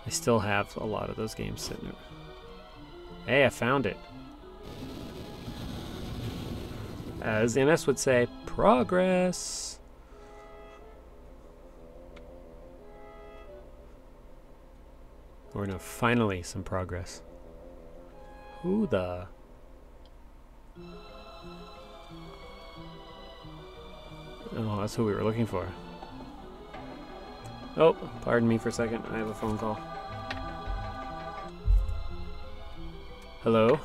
I still have a lot of those games sitting there. Hey, I found it. As MS would say, progress. Or no, finally some progress. Who the? Oh, that's who we were looking for. Oh, pardon me for a second. I have a phone call. Hello?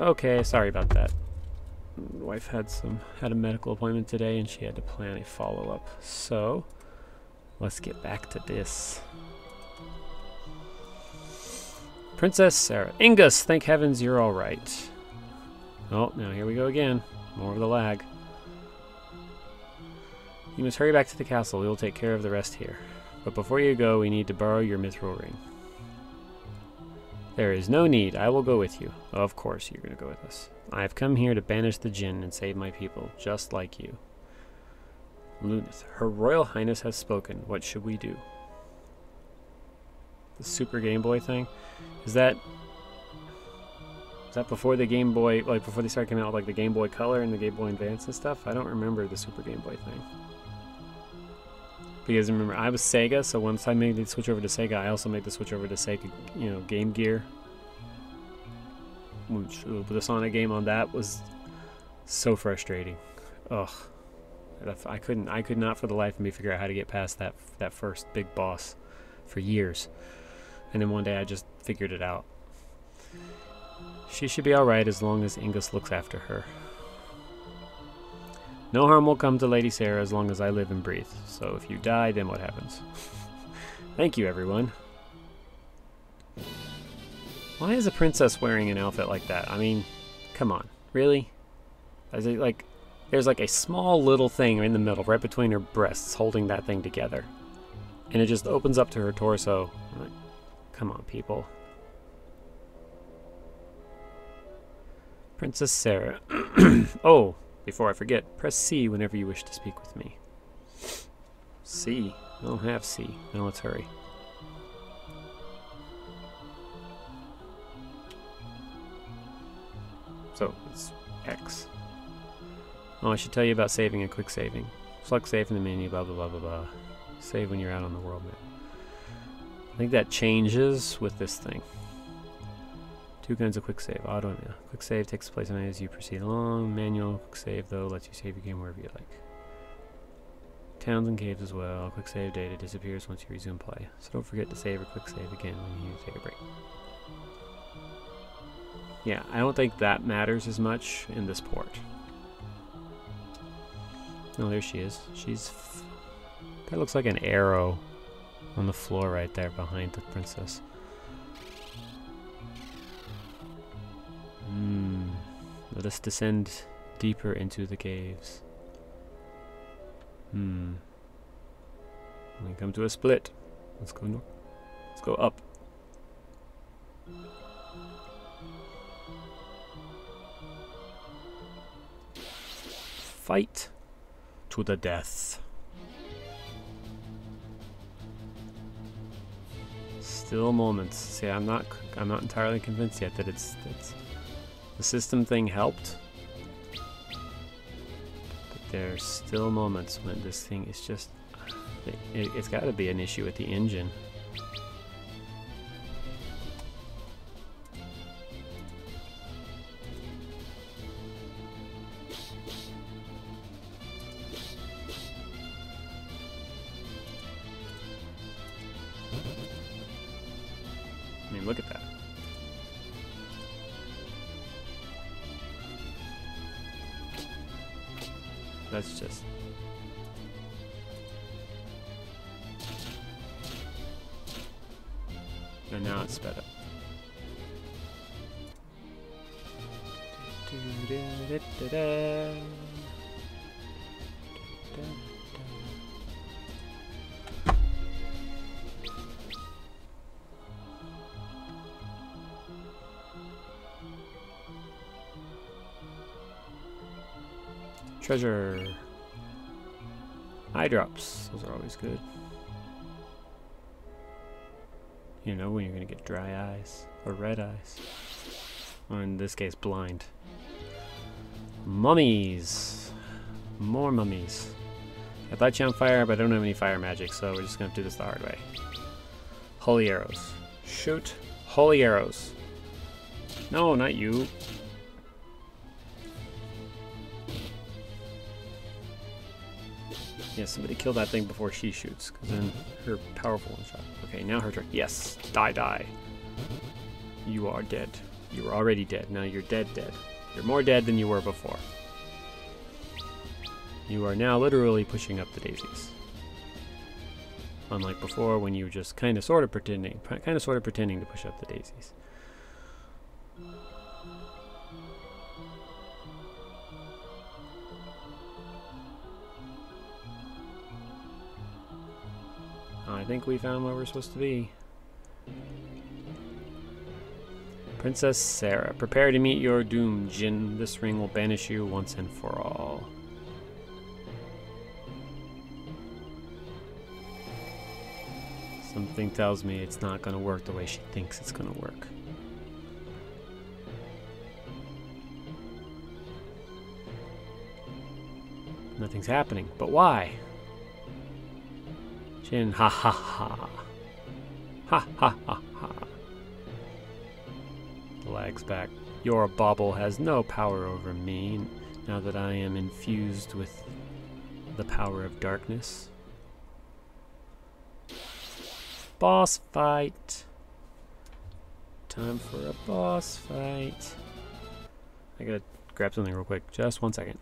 Okay, sorry about that. My wife had a medical appointment today and she had to plan a follow-up. So, let's get back to this. Princess Sarah. Ingus, thank heavens you're alright. Oh, now here we go again. More of the lag. You must hurry back to the castle. We will take care of the rest here. But before you go, we need to borrow your mithril ring. There is no need. I will go with you. Of course you're going to go with us. I have come here to banish the Jinn and save my people, just like you. Luneth. Her Royal Highness has spoken. What should we do? The Super Game Boy thing? Is that before the Game Boy, like before they started coming out with like the Game Boy Color and the Game Boy Advance and stuff? I don't remember the Super Game Boy thing. Because remember, I was Sega, so once I made the switch over to Sega, I also made the switch over to Sega, you know, Game Gear. Which, the Sonic game on that was so frustrating. Ugh. I could not for the life of me figure out how to get past that first big boss for years. And then one day I just figured it out. She should be alright as long as Ingus looks after her. No harm will come to Lady Sarah as long as I live and breathe. So if you die, then what happens? Thank you, everyone. Why is a princess wearing an outfit like that? I mean, come on. Really? Is it like, there's like a small little thing in the middle, right between her breasts, holding that thing together. And it just opens up to her torso. Like, come on, people. Princess Sarah. Oh, before I forget, press C whenever you wish to speak with me. C? I don't have C. Now let's hurry. So, it's X. Oh, I should tell you about saving and quick saving. Select save in the menu, blah blah blah blah blah. Save when you're out on the world map. I think that changes with this thing. 2 kinds of quick save. Auto and quick save takes place as you proceed along. Manual quick save though lets you save your game wherever you like. Towns and caves as well. Quick save data disappears once you resume play. So don't forget to save or quick save again when you take a break. Yeah, I don't think that matters as much in this port. Oh, there she is. That looks like an arrow on the floor right there behind the princess. Let us descend deeper into the caves. We come to a split. Let's go north. Let's go up. Fight to the death. Still moments. See, I'm not entirely convinced yet that it's the system thing helped. But there's still moments when this thing is just it's got to be an issue with the engine. I mean, look at that. That's just... And now it's sped up. Treasure. Eye drops. Those are always good. You know when you're gonna get dry eyes or red eyes. Or in this case, blind. Mummies. More mummies. I'd light you on fire, but I don't have any fire magic, so we're just gonna have to do this the hard way. Holy arrows. Shoot. Holy arrows. No, not you. Yeah, somebody kill that thing before she shoots, because then her powerful one shot. Okay, now her turn. Yes, die. You are dead. You were already dead. Now you're dead. You're more dead than you were before. You are now literally pushing up the daisies. Unlike before when you were just kind of sort of pretending to push up the daisies. I think we found where we're supposed to be. Princess Sarah, prepare to meet your doom, Jin. This ring will banish you once and for all. Something tells me it's not going to work the way she thinks it's going to work. Nothing's happening, but why? Jin, ha ha ha. Ha ha ha ha. The lag's back. Your bauble has no power over me, now that I am infused with the power of darkness. Boss fight. Time for a boss fight. I gotta grab something real quick. Just 1 second.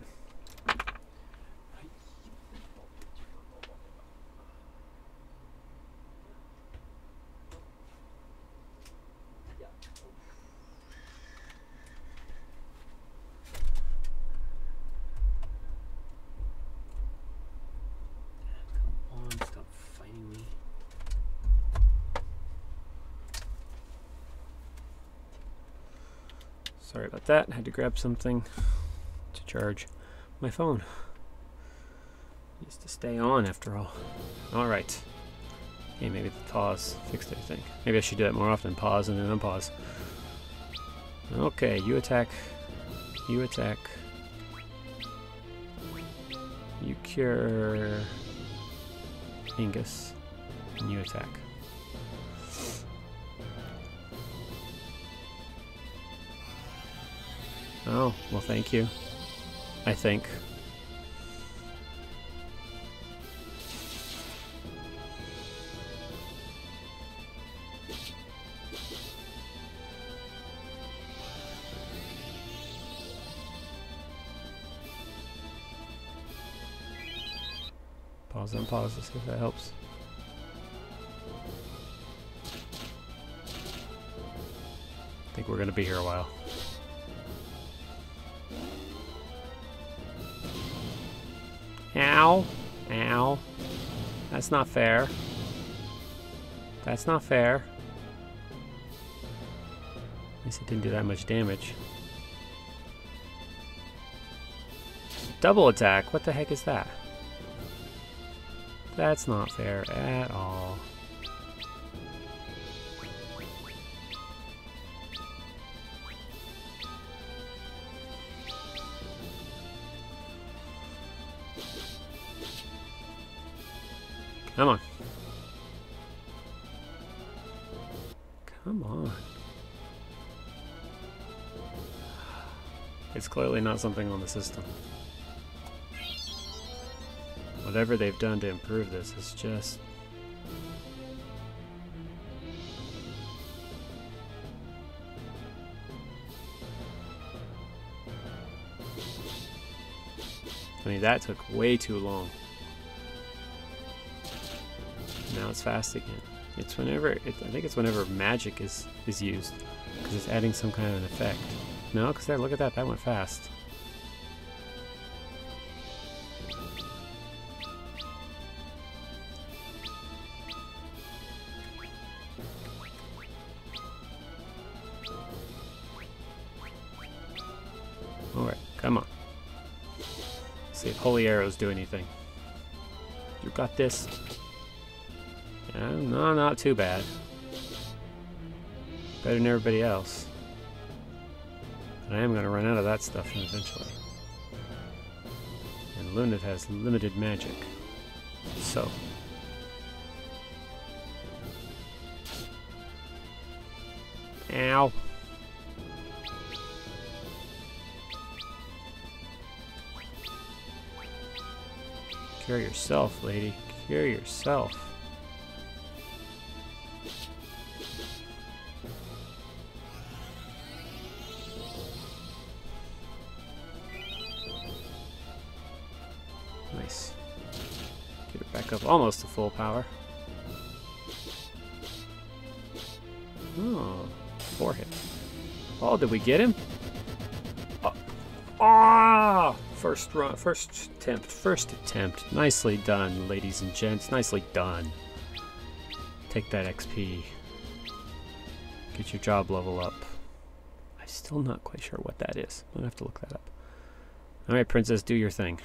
Sorry about that. I had to grab something to charge my phone. Needs to stay on after all. Alright. Okay, maybe the pause fixed everything. Maybe I should do that more often. Pause and then unpause. Okay, you attack. You attack. You cure Angus. And you attack. Oh, well thank you. I think. Pause and pause to see if that helps. I think we're gonna be here a while. Ow. Ow. That's not fair. That's not fair. At least it didn't do that much damage. Double attack? What the heck is that? That's not fair at all. Come on. Come on. It's clearly not something on the system. Whatever they've done to improve this is just... I mean, that took way too long. Now it's fast again. It's whenever, I think it's whenever magic is used, because it's adding some kind of an effect. No, because there, look at that, that went fast. Alright, come on. Let's see if holy arrows do anything. You got this. No, not too bad. Better than everybody else. But I am going to run out of that stuff eventually. And Luneth has limited magic. So. Ow. Cure yourself, lady. Cure yourself. Back up almost to full power. Oh, 4 hit. Oh, did we get him? Ah! First run, first attempt. Nicely done, ladies and gents. Nicely done. Take that XP. Get your job level up. I'm still not quite sure what that is. I'm gonna have to look that up. Alright, Princess, do your thing.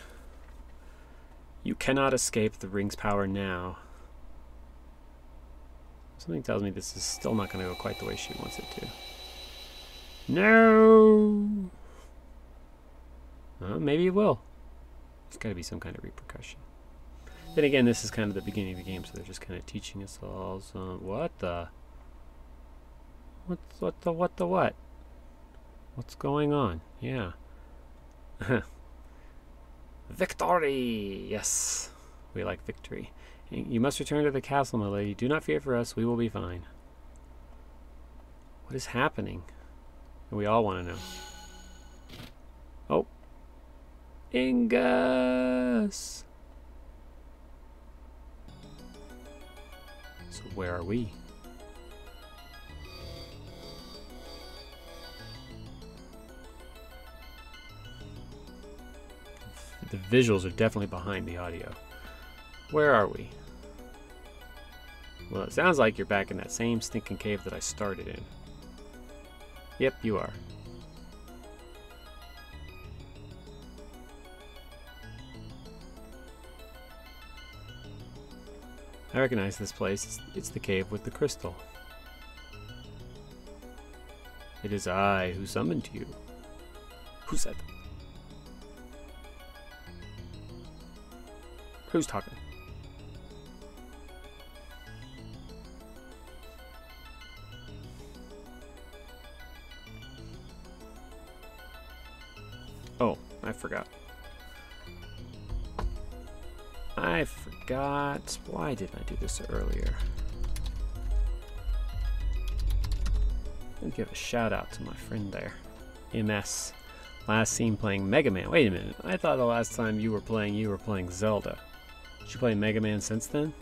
You cannot escape the ring's power now. Something tells me this is still not going to go quite the way she wants it to. No! Maybe it will. There's got to be some kind of repercussion. Then again, this is kind of the beginning of the game, so they're just kind of teaching us all some... What the? What? What's going on? Yeah. Victory! Yes. We like victory. You must return to the castle, my lady. Do not fear for us. We will be fine. What is happening? We all want to know. Oh. Ingus! So where are we? The visuals are definitely behind the audio. Where are we? Well, it sounds like you're back in that same stinking cave that I started in. Yep, you are. I recognize this place. It's the cave with the crystal. It is I who summoned you. Who said that? Who's talking? Oh, I forgot. Why didn't I do this earlier? I'll give a shout out to my friend there. MS. Last seen playing Mega Man. Wait a minute. I thought the last time you were playing Zelda. Did you play Mega Man since then?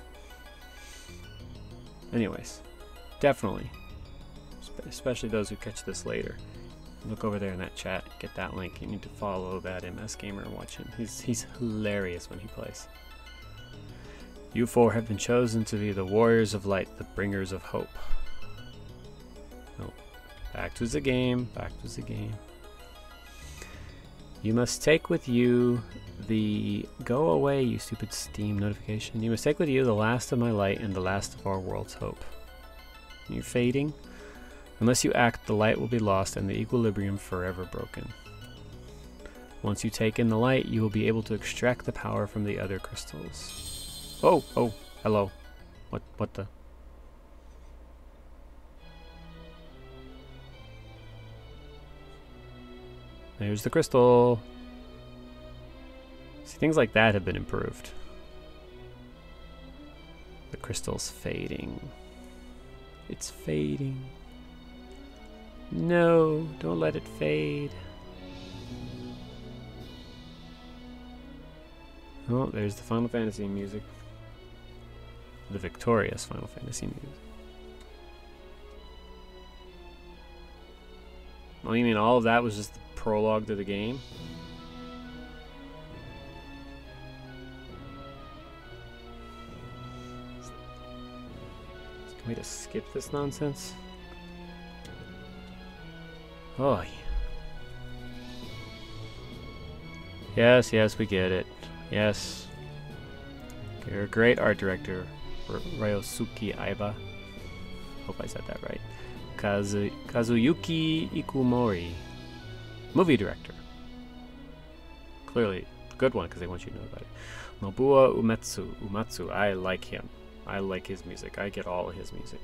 Anyways, definitely. Especially those who catch this later. Look over there in that chat. Get that link. You need to follow that MS Gamer and watch him. He's hilarious when he plays. You 4 have been chosen to be the warriors of light, the bringers of hope. Oh, back to the game. Back to the game. You must take with you the... Go away, you stupid Steam notification. You must take with you the last of my light and the last of our world's hope. You're fading. Unless you act, the light will be lost and the equilibrium forever broken. Once you take in the light, you will be able to extract the power from the other crystals. Oh, hello. What the... There's the crystal. See, things like that have been improved. The crystal's fading. It's fading. No, don't let it fade. Oh, there's the Final Fantasy music. The victorious Final Fantasy music. Oh, you mean all of that was just the prologue to the game? Can we just skip this nonsense? Oh, yes, we get it. Yes. You're a great art director, Ryosuke Aiba. Hope I said that right. Kazuyuki Ikumori, movie director. Clearly, good one because they want you to know about it. Nobuo Uematsu. I like him. I like his music. I get all of his music.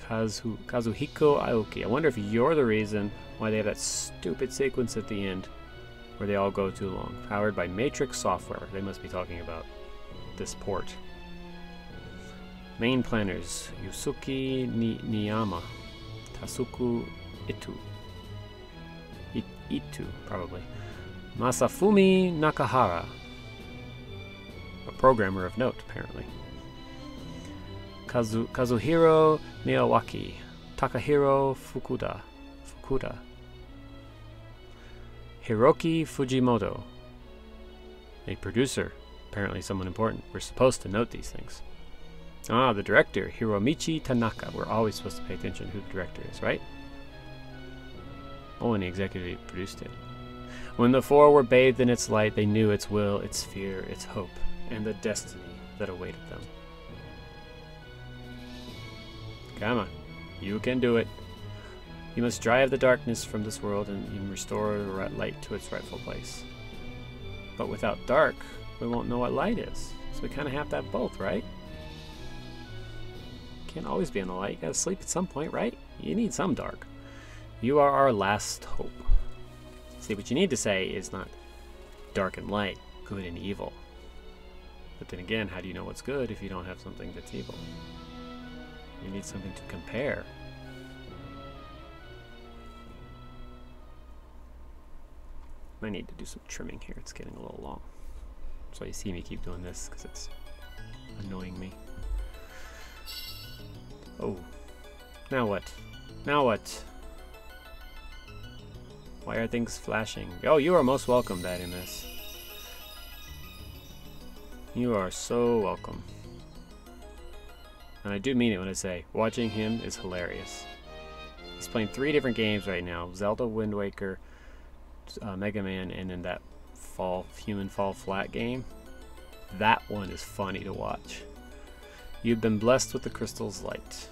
Kazuhiko Aoki. I wonder if you're the reason why they have that stupid sequence at the end where they all go too long. Powered by Matrix Software. They must be talking about this port. Main planners: Yusuke Niyama, Tasuku Itu, probably. Masafumi Nakahara, a programmer of note, apparently. Kazuhiro Miyawaki, Takahiro Fukuda, Hiroki Fujimoto, a producer, apparently someone important. We're supposed to note these things. Ah, the director, Hiromichi Tanaka. We're always supposed to pay attention to who the director is, right? Oh, and the executive produced it. When the four were bathed in its light, they knew its will, its fear, its hope, and the destiny that awaited them. Come on, you can do it. You must drive the darkness from this world and restore the light to its rightful place. But without dark, we won't know what light is. So we kind of have to have both, right? Can't always be in the light. You gotta sleep at some point, right? You need some dark. You are our last hope. See, what you need to say is not dark and light, good and evil. But then again, how do you know what's good if you don't have something that's evil? You need something to compare. I need to do some trimming here. It's getting a little long. That's why you see me keep doing this, because it's annoying me. Oh. Now what? Now what? Why are things flashing? Oh, you are most welcome, Daddy Miss. You are so welcome. And I do mean it when I say, watching him is hilarious. He's playing 3 different games right now. Zelda, Wind Waker, Mega Man, and then that Human Fall Flat game. That one is funny to watch. You've been blessed with the crystal's light.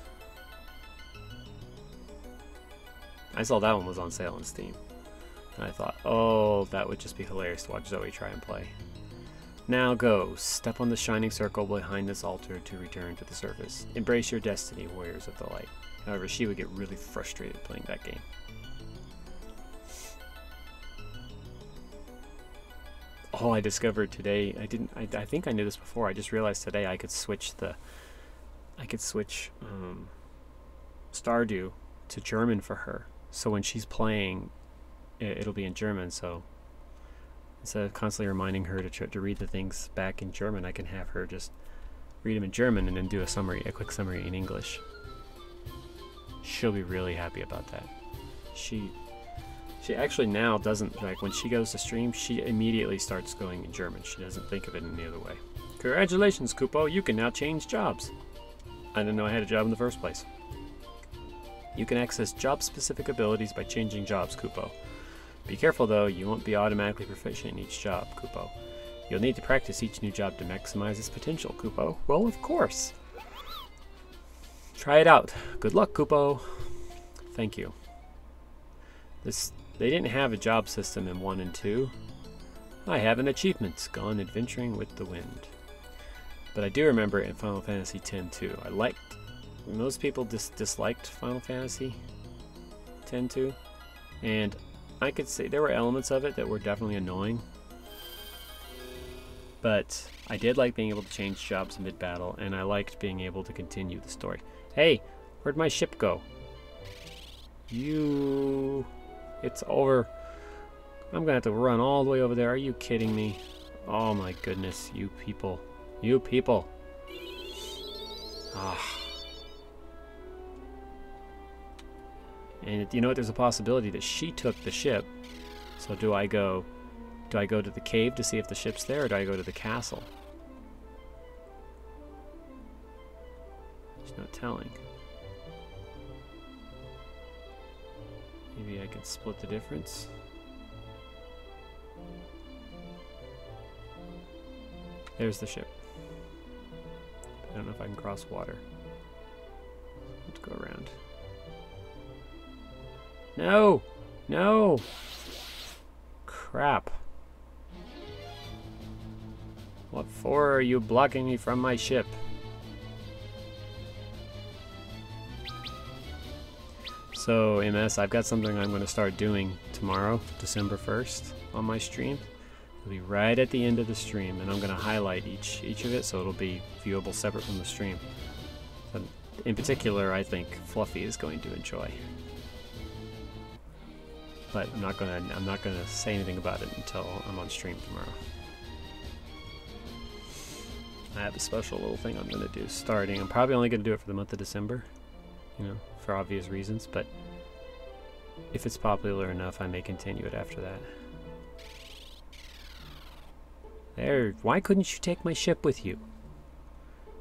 I saw that one was on sale on Steam. And I thought, oh, that would just be hilarious to watch Zoe try and play. Now go, step on the shining circle behind this altar to return to the surface. Embrace your destiny, warriors of the light. However, she would get really frustrated playing that game. Oh, I discovered today, I think I knew this before, I just realized today I could switch Stardew to German for her. So when she's playing, it'll be in German, so instead of constantly reminding her to read the things back in German, I can have her just read them in German and then do a quick summary in English. She'll be really happy about that. She actually now doesn't, like, when she goes to stream, she immediately starts going in German. She doesn't think of it any other way. Congratulations, Kupo, you can now change jobs. I didn't know I had a job in the first place. You can access job-specific abilities by changing jobs, Kupo. Be careful though, you won't be automatically proficient in each job, Kupo. You'll need to practice each new job to maximize its potential, Kupo. Well, of course. Try it out. Good luck, Kupo. Thank you. They didn't have a job system in 1 and 2. I have an achievement, Gone Adventuring with the Wind. But I do remember it in Final Fantasy X too. Most people disliked Final Fantasy X too, and I could say there were elements of it that were definitely annoying, but I did like being able to change jobs mid-battle, and I liked being able to continue the story. Hey, where'd my ship go? It's over. I'm gonna have to run all the way over there. Are you kidding me? Oh my goodness, you people. You people. Ah. And you know what, there's a possibility that she took the ship. So do I go to the cave to see if the ship's there, or do I go to the castle? There's no telling. Maybe I could split the difference. There's the ship. I don't know if I can cross water. Let's go around. No! No! Crap. What for are you blocking me from my ship? So, MS, I've got something I'm going to start doing tomorrow, December 1st, on my stream. It'll be right at the end of the stream, and I'm going to highlight each of it so it'll be viewable separate from the stream. But in particular, I think Fluffy is going to enjoy. but I'm not gonna say anything about it until I'm on stream tomorrow. I have a special little thing I'm gonna do starting. I'm probably only gonna do it for the month of December, you know, for obvious reasons, but if it's popular enough, I may continue it after that. There, why couldn't you take my ship with you?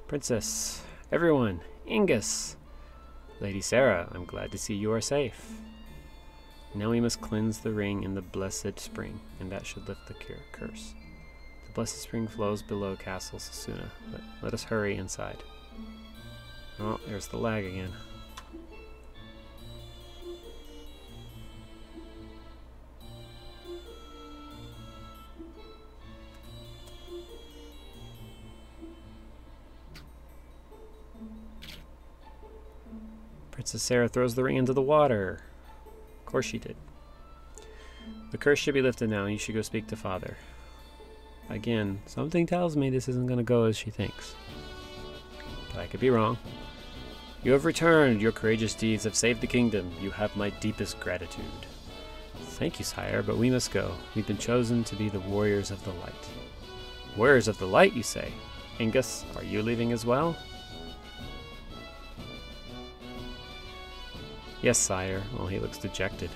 Princess, everyone, Ingus, Lady Sarah, I'm glad to see you are safe. Now we must cleanse the ring in the blessed spring, and that should lift the curse. The blessed spring flows below Castle Sasuna, but let us hurry inside. Oh, there's the lag again. Princess Sarah throws the ring into the water. Of course she did. The curse should be lifted now. You should go speak to Father. Again, something tells me this isn't going to go as she thinks. But I could be wrong. You have returned. Your courageous deeds have saved the kingdom. You have my deepest gratitude. Thank you, sire, but we must go. We've been chosen to be the warriors of the light. Warriors of the light, you say? Ingus, are you leaving as well? Yes, sire. Well, he looks dejected.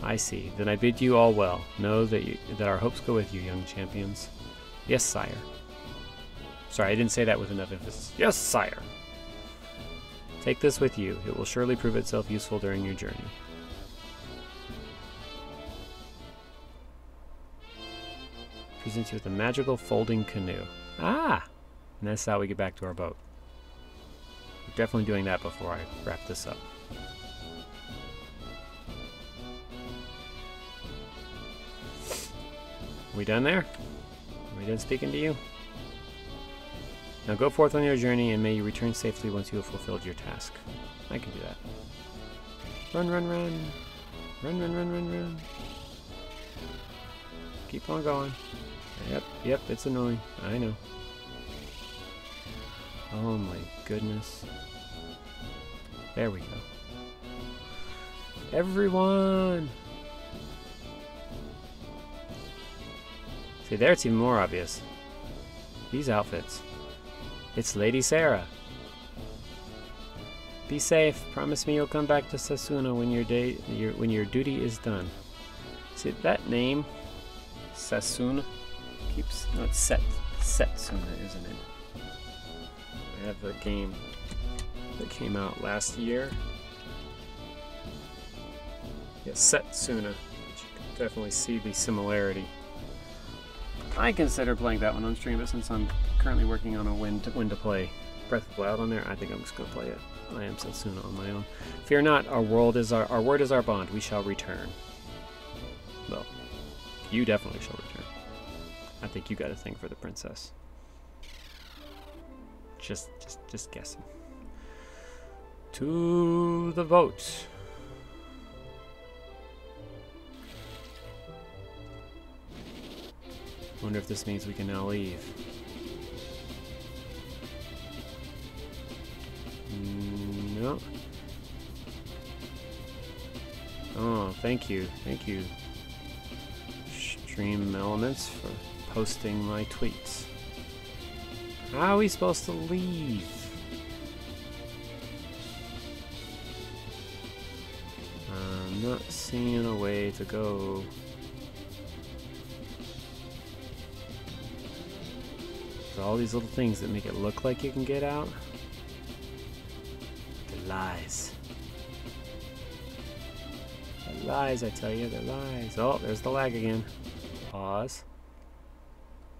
I see. Then I bid you all well. Know that our hopes go with you, young champions. Yes, sire. Sorry, I didn't say that with enough emphasis. Yes, sire. Take this with you. It will surely prove itself useful during your journey. Presents you with a magical folding canoe. Ah! And that's how we get back to our boat. We're definitely doing that before I wrap this up. We done there? Are we done speaking to you? Now go forth on your journey, and may you return safely once you have fulfilled your task. I can do that. Run, run, run. Run, run, run, run, run. Keep on going. Yep, it's annoying. I know. Oh my goodness. There we go. Everyone! See, there it's even more obvious. These outfits. It's Lady Sarah. Be safe. Promise me you'll come back to Sasuna when your duty is done. See, that name, Sasuna, keeps... No, it's Setsuna, isn't it? I have a game that came out last year. Yeah, Setsuna. Which you can definitely see the similarity. I consider playing that one on stream, but since I'm currently working on a when to play Breath of the Wild on there, I think I'm just going to play it. I am Setsuna on my own. Fear not, our word is our bond. We shall return. Well, you definitely shall return. I think you got a thing for the princess. Just guessing. To the vote. Wonder if this means we can now leave. No. Oh, thank you. Thank you, Stream Elements, for posting my tweets. How are we supposed to leave? I'm not seeing a way to go. All these little things that make it look like you can get out. They're lies. They're lies, I tell you, they're lies. Oh, there's the lag again. Pause.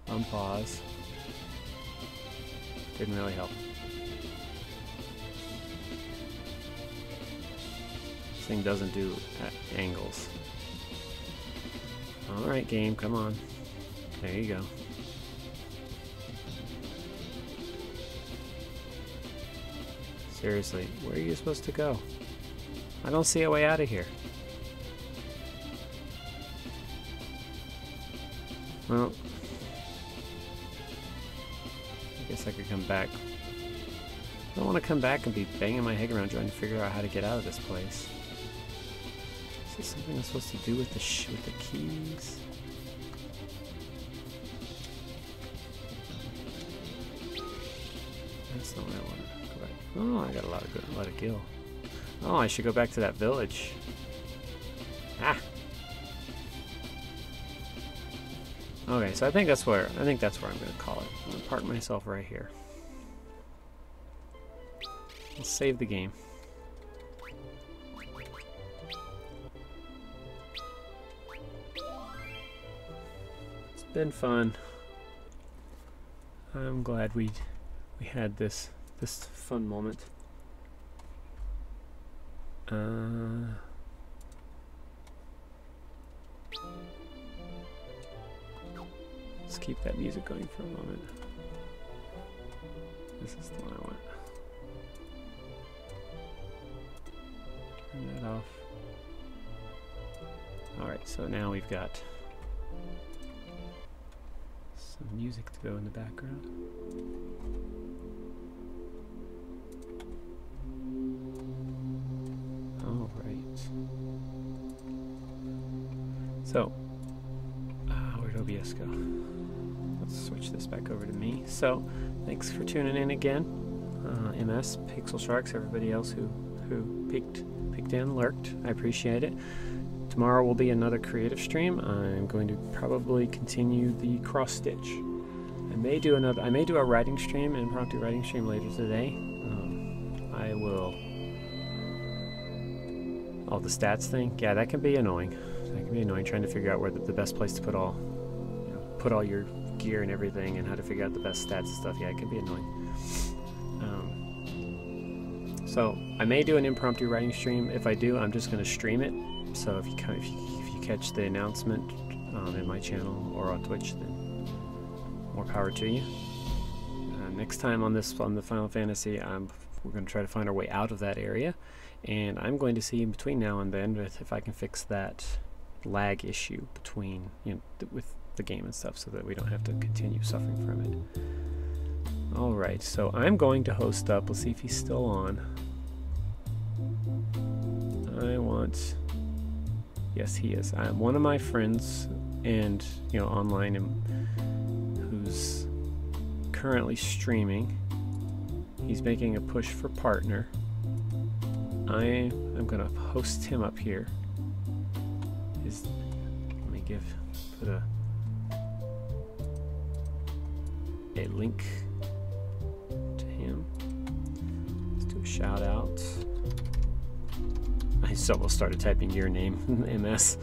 Unpause. Didn't really help. This thing doesn't do angles. Alright, game, come on. There you go. Seriously, where are you supposed to go? I don't see a way out of here. Well, I guess I could come back. I don't want to come back and be banging my head around trying to figure out how to get out of this place. Is this something I'm supposed to do with the keys? That's not what I want. Go back. Oh, I got a lot of gil. Oh, I should go back to that village. Ah. Okay, so I think that's where I'm going to call it. I'm going to park myself right here. Let's save the game. It's been fun. I'm glad we had this fun moment. Let's keep that music going for a moment. This is the one I want. Turn that off. Alright, so now we've got some music to go in the background. Alright. So, where'd OBS go? Let's switch this back over to me. So, thanks for tuning in again. MS, Pixel Sharks, everybody else who peeked in, lurked. I appreciate it. Tomorrow will be another creative stream. I'm going to probably continue the cross stitch. I may do a writing stream, an impromptu writing stream later today. I will. Oh, the stats thing. Yeah, that can be annoying. That can be annoying trying to figure out where the best place to put all your gear and everything, and how to figure out the best stats and stuff. Yeah, it can be annoying. So I may do an impromptu writing stream. If I do, I'm just going to stream it. So if you catch the announcement in my channel or on Twitch, then more power to you. Next time on the Final Fantasy, we're going to try to find our way out of that area, and I'm going to see in between now and then if I can fix that lag issue between with the game and stuff, so that we don't have to continue suffering from it. All right, so I'm going to host up. Let's see if he's still on. Yes, he is. One of my friends, and online, who's currently streaming. He's making a push for partner. I'm gonna host him up here. Let me put a link to him. Let's do a shout out. I almost started typing your name, MS.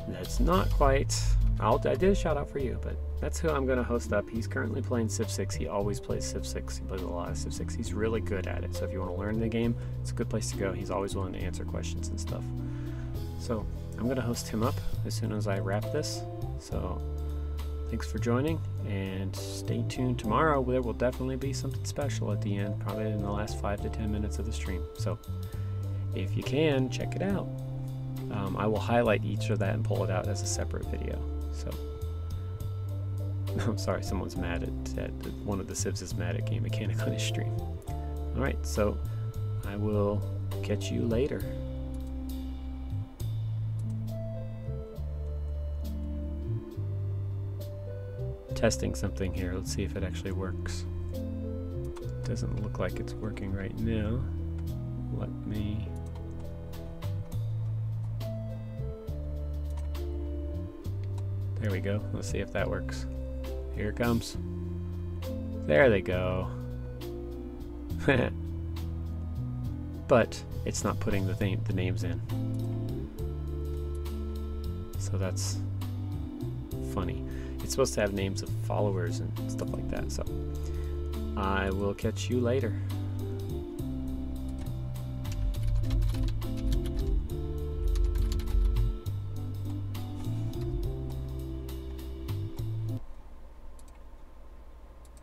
That's not quite. I did a shout out for you, but that's who I'm going to host up. He's currently playing Civ 6. He always plays Civ 6. He plays a lot of Civ 6. He's really good at it. So if you want to learn the game, it's a good place to go. He's always willing to answer questions and stuff. So I'm going to host him up as soon as I wrap this. So thanks for joining, and stay tuned. Tomorrow there will definitely be something special at the end, probably in the last 5 to 10 minutes of the stream. So if you can, check it out. I will highlight each of that and pull it out as a separate video. So, I'm sorry, someone's mad at one of the Civs is mad at Game Mechanic on his stream. Alright, so I will catch you later. Testing something here. Let's see if it actually works. Doesn't look like it's working right now. Let me... There we go. Let's see if that works. Here it comes. There they go. But it's not putting the names in. So that's funny. It's supposed to have names of followers and stuff like that. So I will catch you later.